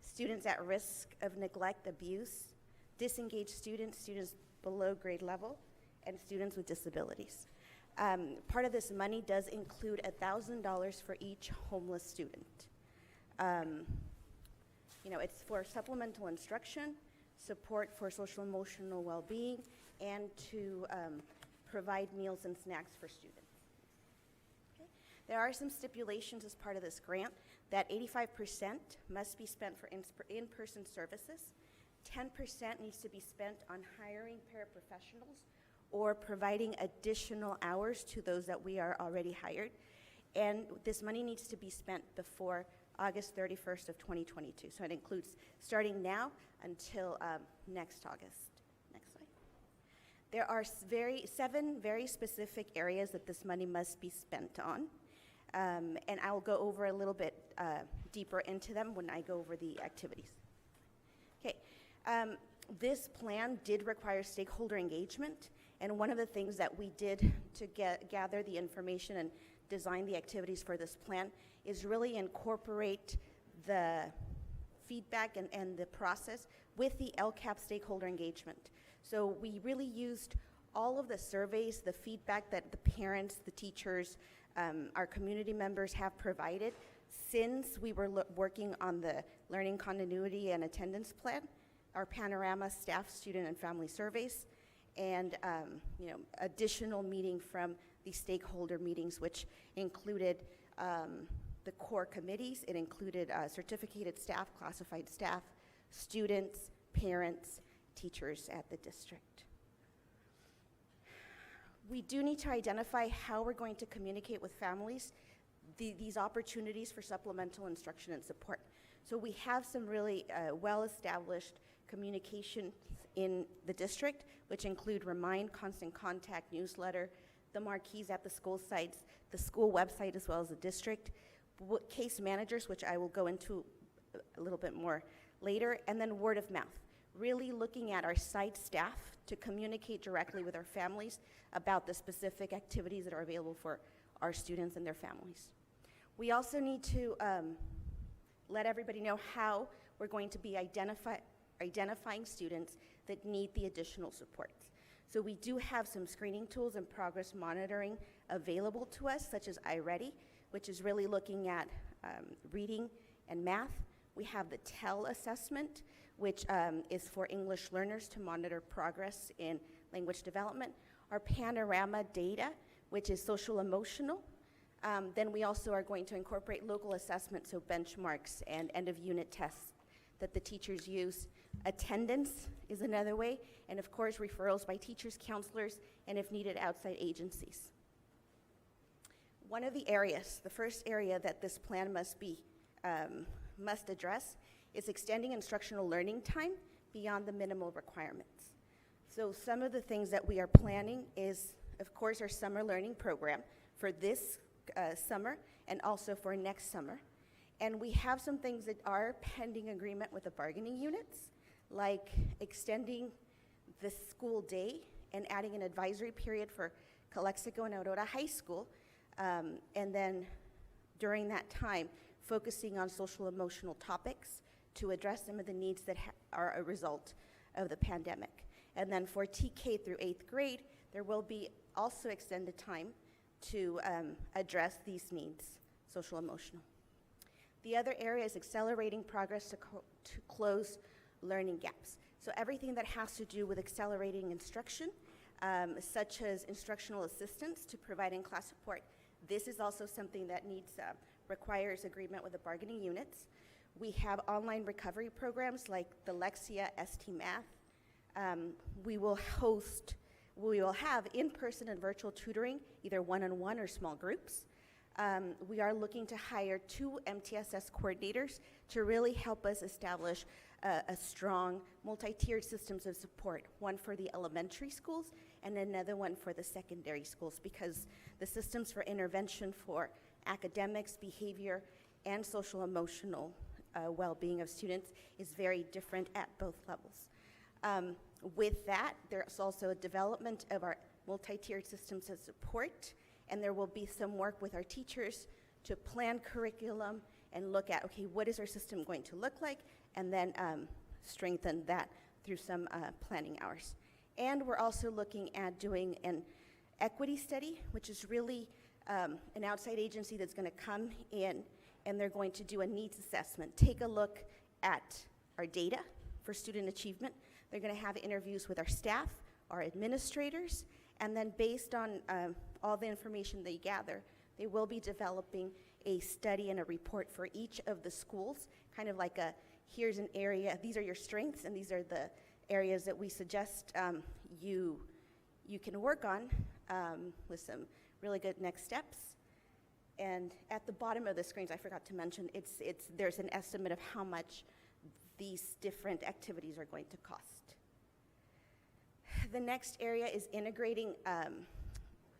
students at risk of neglect, abuse, disengaged students, students below grade level, and students with disabilities. Part of this money does include $1,000 for each homeless student. It's for supplemental instruction, support for social emotional well-being, and to provide meals and snacks for students. Okay. There are some stipulations as part of this grant that 85% must be spent for in-person services, 10% needs to be spent on hiring paraprofessionals or providing additional hours to those that we are already hired, and this money needs to be spent before August 31st of 2022. So it includes starting now until next August. Next slide. There are 7 very specific areas that this money must be spent on. And I will go over a little bit deeper into them when I go over the activities. Okay. This plan did require stakeholder engagement, and one of the things that we did to gather the information and design the activities for this plan is really incorporate the feedback and the process with the LCAP stakeholder engagement. So we really used all of the surveys, the feedback that the parents, the teachers, our community members have provided since we were working on the learning continuity and attendance plan, our panorama staff, student, and family surveys, and additional meeting from the stakeholder meetings, which included the core committees. It included certificated staff, classified staff, students, parents, teachers at the district. We do need to identify how we're going to communicate with families these opportunities for supplemental instruction and support. So we have some really well-established communications in the district, which include Remind, Constant Contact, newsletter, the marquees at the school sites, the school website, as well as the district, case managers, which I will go into a little bit more later, and then word of mouth, really looking at our site staff to communicate directly with our families about the specific activities that are available for our students and their families. We also need to let everybody know how we're going to be identifying students that need the additional supports. So we do have some screening tools and progress monitoring available to us, such as iReady, which is really looking at reading and math. We have the TEL assessment, which is for English learners to monitor progress in language development. Our Panorama data, which is social emotional. Then we also are going to incorporate local assessment, so benchmarks and end of unit tests that the teachers use. Attendance is another way, and of course referrals by teachers, counselors, and if needed, outside agencies. One of the areas, the first area that this plan must address is extending instructional learning time beyond the minimal requirements. So some of the things that we are planning is, of course, our summer learning program for this summer and also for next summer. And we have some things that are pending agreement with the bargaining units, like extending the school day and adding an advisory period for Calexico and Aurora High School, and then during that time, focusing on social emotional topics to address some of the needs that are a result of the pandemic. And then for TK through 8th grade, there will be also extended time to address these needs, social emotional. The other area is accelerating progress to close learning gaps. So everything that has to do with accelerating instruction, such as instructional assistance to provide in-class support. This is also something that requires agreement with the bargaining units. We have online recovery programs like the Lexia ST Math. We will have in-person and virtual tutoring, either one-on-one or small groups. We are looking to hire 2 MTSS coordinators to really help us establish a strong multi-tiered systems of support, one for the elementary schools and another one for the secondary schools, because the systems for intervention for academics, behavior, and social emotional well-being of students is very different at both levels. With that, there's also a development of our multi-tiered systems of support, and there will be some work with our teachers to plan curriculum and look at, okay, what is our system going to look like, and then strengthen that through some planning hours. And we're also looking at doing an equity study, which is really an outside agency that's going to come in, and they're going to do a needs assessment, take a look at our data for student achievement. They're going to have interviews with our staff, our administrators, and then based on all the information they gather, they will be developing a study and a report for each of the schools, kind of like here's an area, these are your strengths, and these are the areas that we suggest you can work on with some really good next steps. And at the bottom of the screens, I forgot to mention, there's an estimate of how much these different activities are going to cost. The next area is integrating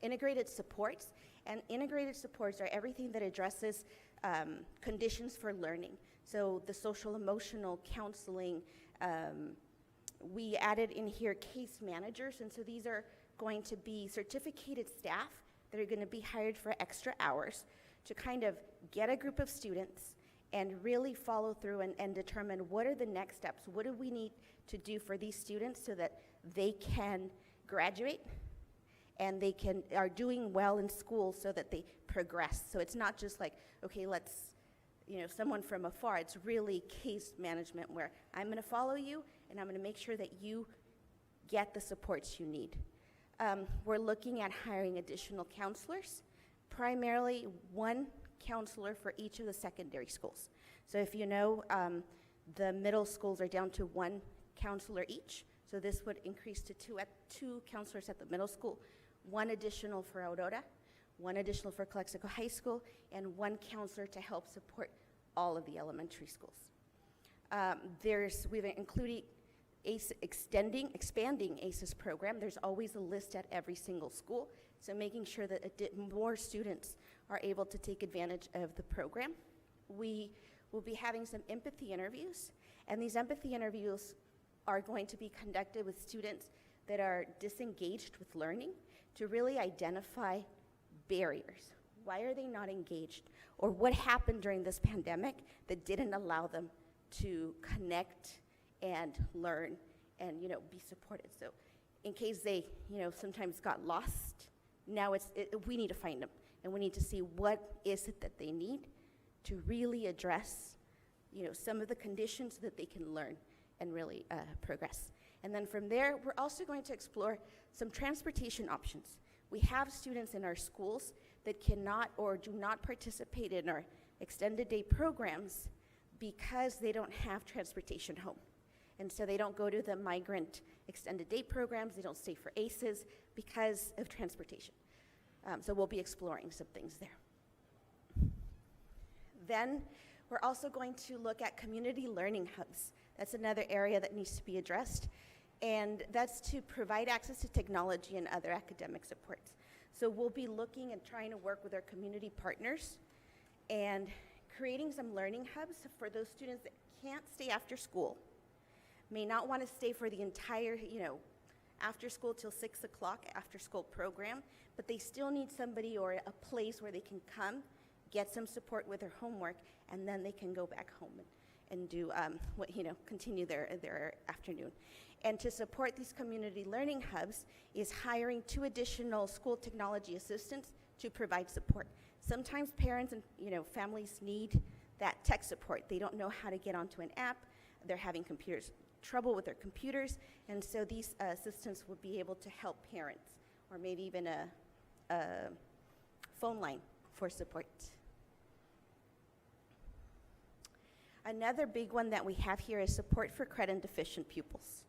integrated supports, and integrated supports are everything that addresses conditions for learning. So the social emotional counseling, we added in here case managers, and so these are going to be certificated staff that are going to be hired for extra hours to kind of get a group of students and really follow through and determine what are the next steps, what do we need to do for these students so that they can graduate and they are doing well in school so that they progress. So it's not just like, okay, let's, someone from afar. It's really case management where I'm going to follow you and I'm going to make sure that you get the supports you need. We're looking at hiring additional counselors, primarily one counselor for each of the secondary schools. So if you know, the middle schools are down to one counselor each. So this would increase to two counselors at the middle school, one additional for Aurora, one additional for Calexico High School, and one counselor to help support all of the elementary schools. We've included expanding ACES program. There's always a list at every single school, so making sure that more students are able to take advantage of the program. We will be having some empathy interviews, and these empathy interviews are going to be conducted with students that are disengaged with learning to really identify barriers. Why are they not engaged? Or what happened during this pandemic that didn't allow them to connect and learn and, be supported. So in case they, sometimes got lost, now we need to find them, and we need to see what is it that they need to really address, some of the conditions so that they can learn and really progress. And then from there, we're also going to explore some transportation options. We have students in our schools that cannot or do not participate in our extended day programs because they don't have transportation home. And so they don't go to the migrant extended day programs, they don't stay for ACEs because of transportation. So we'll be exploring some things there. Then we're also going to look at community learning hubs. That's another area that needs to be addressed. And that's to provide access to technology and other academic supports. So we'll be looking and trying to work with our community partners and creating some learning hubs for those students that can't stay after school, may not want to stay for the entire, after school till 6 o'clock after school program, but they still need somebody or a place where they can come, get some support with their homework, and then they can go back home and do continue their afternoon. And to support these community learning hubs is hiring 2 additional school technology assistants to provide support. Sometimes parents and families need that tech support. They don't know how to get onto an app. They're having trouble with their computers, and so these assistants will be able to help parents, or maybe even a phone line for support. Another big one that we have here is support for credit deficient pupils.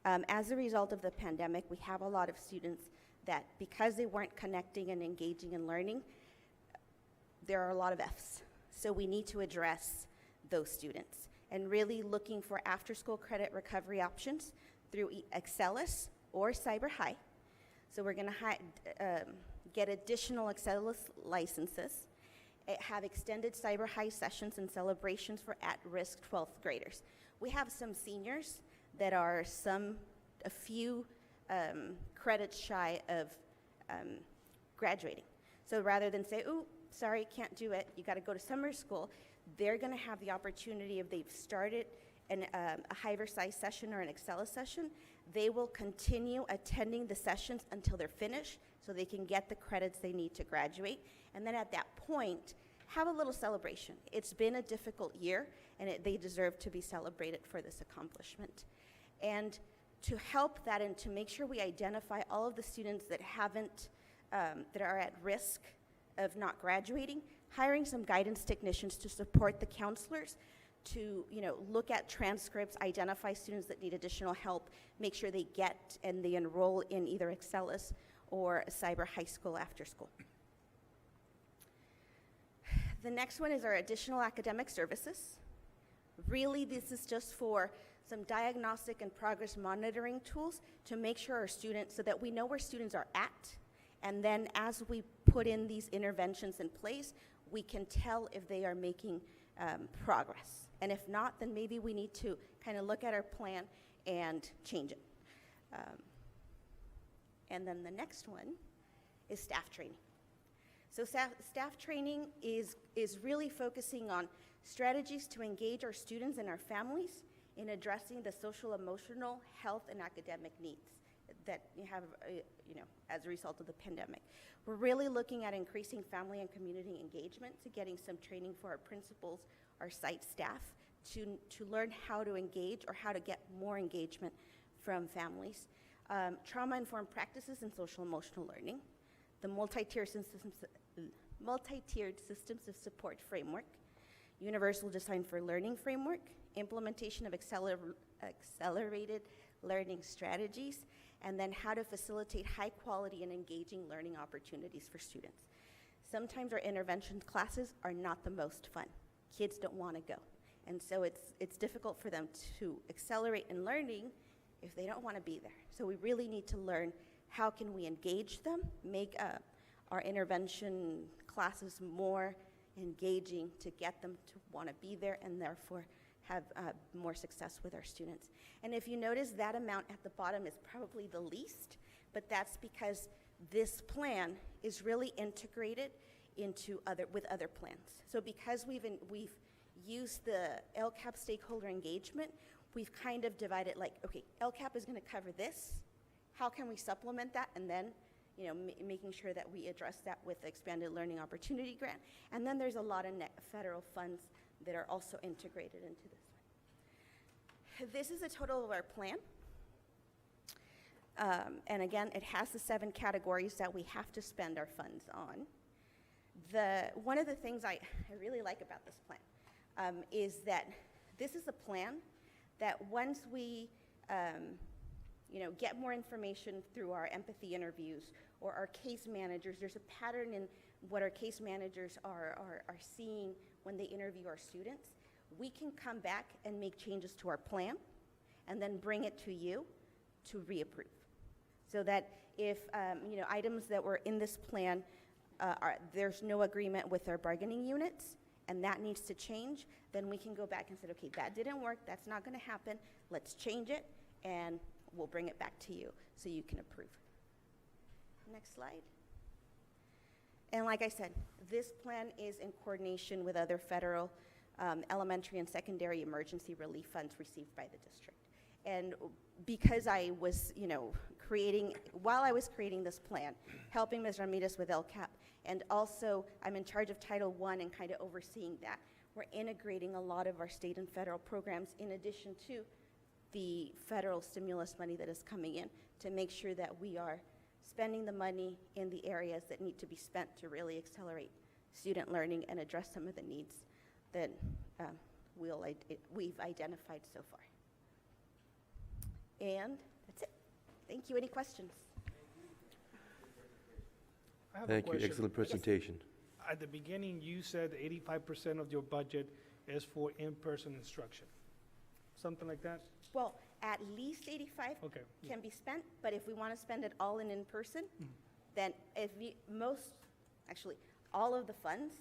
As a result of the pandemic, we have a lot of students that, because they weren't connecting and engaging and learning, there are a lot of Fs. So we need to address those students and really looking for after-school credit recovery options through Excelis or Cyber High. So we're gonna get additional Excelis licenses, have extended Cyber High sessions and celebrations for at-risk 12th graders. We have some seniors that are a few credits shy of graduating. So rather than say, ooh, sorry, can't do it, you gotta go to summer school, they're gonna have the opportunity, if they've started a Hyversize session or an Excelis session, they will continue attending the sessions until they're finished so they can get the credits they need to graduate. And then at that point, have a little celebration. It's been a difficult year, and they deserve to be celebrated for this accomplishment. And to help that and to make sure we identify all of the students that that are at risk of not graduating, hiring some guidance technicians to support the counselors to look at transcripts, identify students that need additional help, make sure they get and they enroll in either Excelis or Cyber High School after school. The next one is our additional academic services. Really, this is just for some diagnostic and progress monitoring tools to make sure our students, so that we know where students are at, and then as we put in these interventions in place, we can tell if they are making progress. And if not, then maybe we need to kind of look at our plan and change it. And then the next one is staff training. So staff training is really focusing on strategies to engage our students and our families in addressing the social, emotional, health, and academic needs that you have, as a result of the pandemic. We're really looking at increasing family and community engagement, to getting some training for our principals, our site staff, to learn how to engage or how to get more engagement from families. Trauma-informed practices in social emotional learning, the multi-tiered systems of support framework, universal design for learning framework, implementation of accelerated learning strategies, and then how to facilitate high quality and engaging learning opportunities for students. Sometimes our intervention classes are not the most fun. Kids don't want to go. And so it's difficult for them to accelerate in learning if they don't want to be there. So we really need to learn how can we engage them, make our intervention classes more engaging to get them to want to be there and therefore have more success with our students. And if you notice, that amount at the bottom is probably the least, but that's because this plan is really integrated into with other plans. So because we've used the LCAP stakeholder engagement, we've kind of divided like, okay, LCAP is going to cover this. How can we supplement that? And then, you know, making sure that we address that with the Expanded Learning Opportunity Grant. And then there's a lot of federal funds that are also integrated into this one. This is a total of our plan. And again, it has the 7 categories that we have to spend our funds on. One of the things I really like about this plan is that this is a plan that once we you know, get more information through our empathy interviews or our case managers, there's a pattern in what our case managers are seeing when they interview our students. We can come back and make changes to our plan and then bring it to you to reapprove. So that if you know, items that were in this plan, there's no agreement with our bargaining units and that needs to change, then we can go back and say, okay, that didn't work, that's not going to happen, let's change it, and we'll bring it back to you so you can approve. Next slide. And like I said, this plan is in coordination with other federal elementary and secondary emergency relief funds received by the district. And because I was, you know, while I was creating this plan, helping Ms. Ramirez with LCAP, and also I'm in charge of Title I and kind of overseeing that, we're integrating a lot of our state and federal programs in addition to the federal stimulus money that is coming in to make sure that we are spending the money in the areas that need to be spent to really accelerate student learning and address some of the needs that we've identified so far. And that's it. Thank you. Any questions? I have a Thank you, question. excellent presentation. At the beginning, you said 85% of your budget is for in-person instruction. Something like that? Well, at least 85 Okay. can be spent, but if we want to spend it all in person, then actually, all of the funds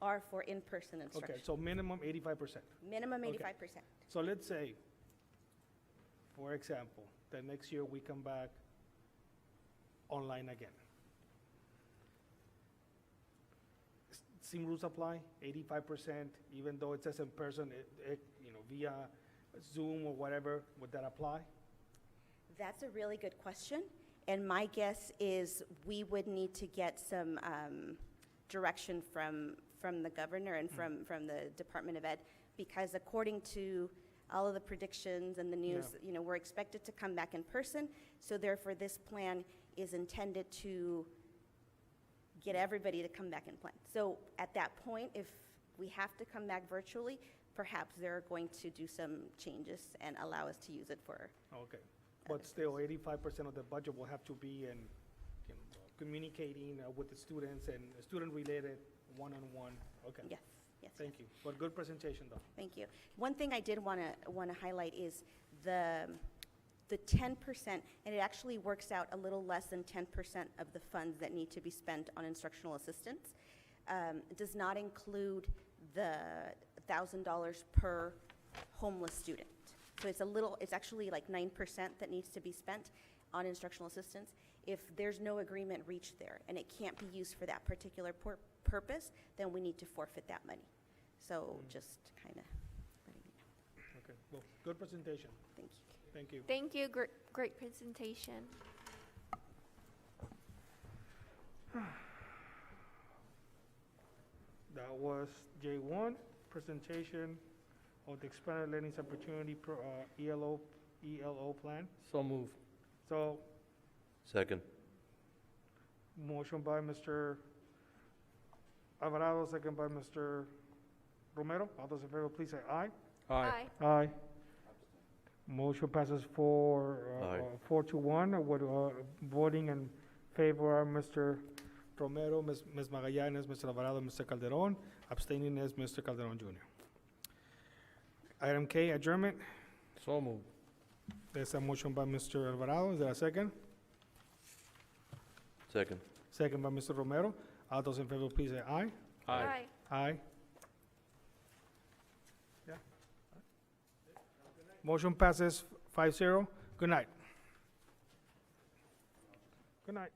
are for in-person instruction. Okay, so minimum 85%. Minimum Okay. 85%. So let's say, for example, that next year we come back online again. Same rules apply, 85%, even though it says in person, you know, via Zoom or whatever, would that apply? That's a really good question. And my guess is we would need to get some direction from the governor and from the Department of Ed, because according to all of the predictions and the news, you know, we're expected to come back in person. So therefore, this plan is intended to get everybody to come back in plan. So at that point, if we have to come back virtually, perhaps they're going to do some changes and allow us to use it for. Okay, but still 85% of the budget will have to be in, you know, communicating with the students and student-related one-on-one. Okay. Yes, yes. Thank you. But good presentation, though. Thank you. One thing I did want to highlight is the 10%, and it actually works out a little less than 10% of the funds that need to be spent on instructional assistance. It does not include the $1,000 per homeless student. So it's actually like 9% that needs to be spent on instructional assistance. If there's no agreement reached there and it can't be used for that particular purpose, then we need to forfeit that money. So just kind of letting you know. Okay, well, good presentation. Thank you. Thank you. Thank you, great presentation. That was J1, presentation of the Expanded Learning Opportunity ELO plan. So move. So, Second. motion by Mr. Alvarado, second by Mr. Romero. All those in favor, please say aye. Aye. Aye. Motion passes 4-1 with voting in favor are Mr. Romero, Ms. Magallanes, Mr. Alvarado, Mr. Calderon. Abstaining is Mr. Calderon Jr. Item K, adjournment. So move. There's a motion by Mr. Alvarado. Is there a second? Second. Second by Mr. Romero. All those in favor, please say aye. Aye. Aye. Yeah. Motion passes 5-0. Good night. Good night.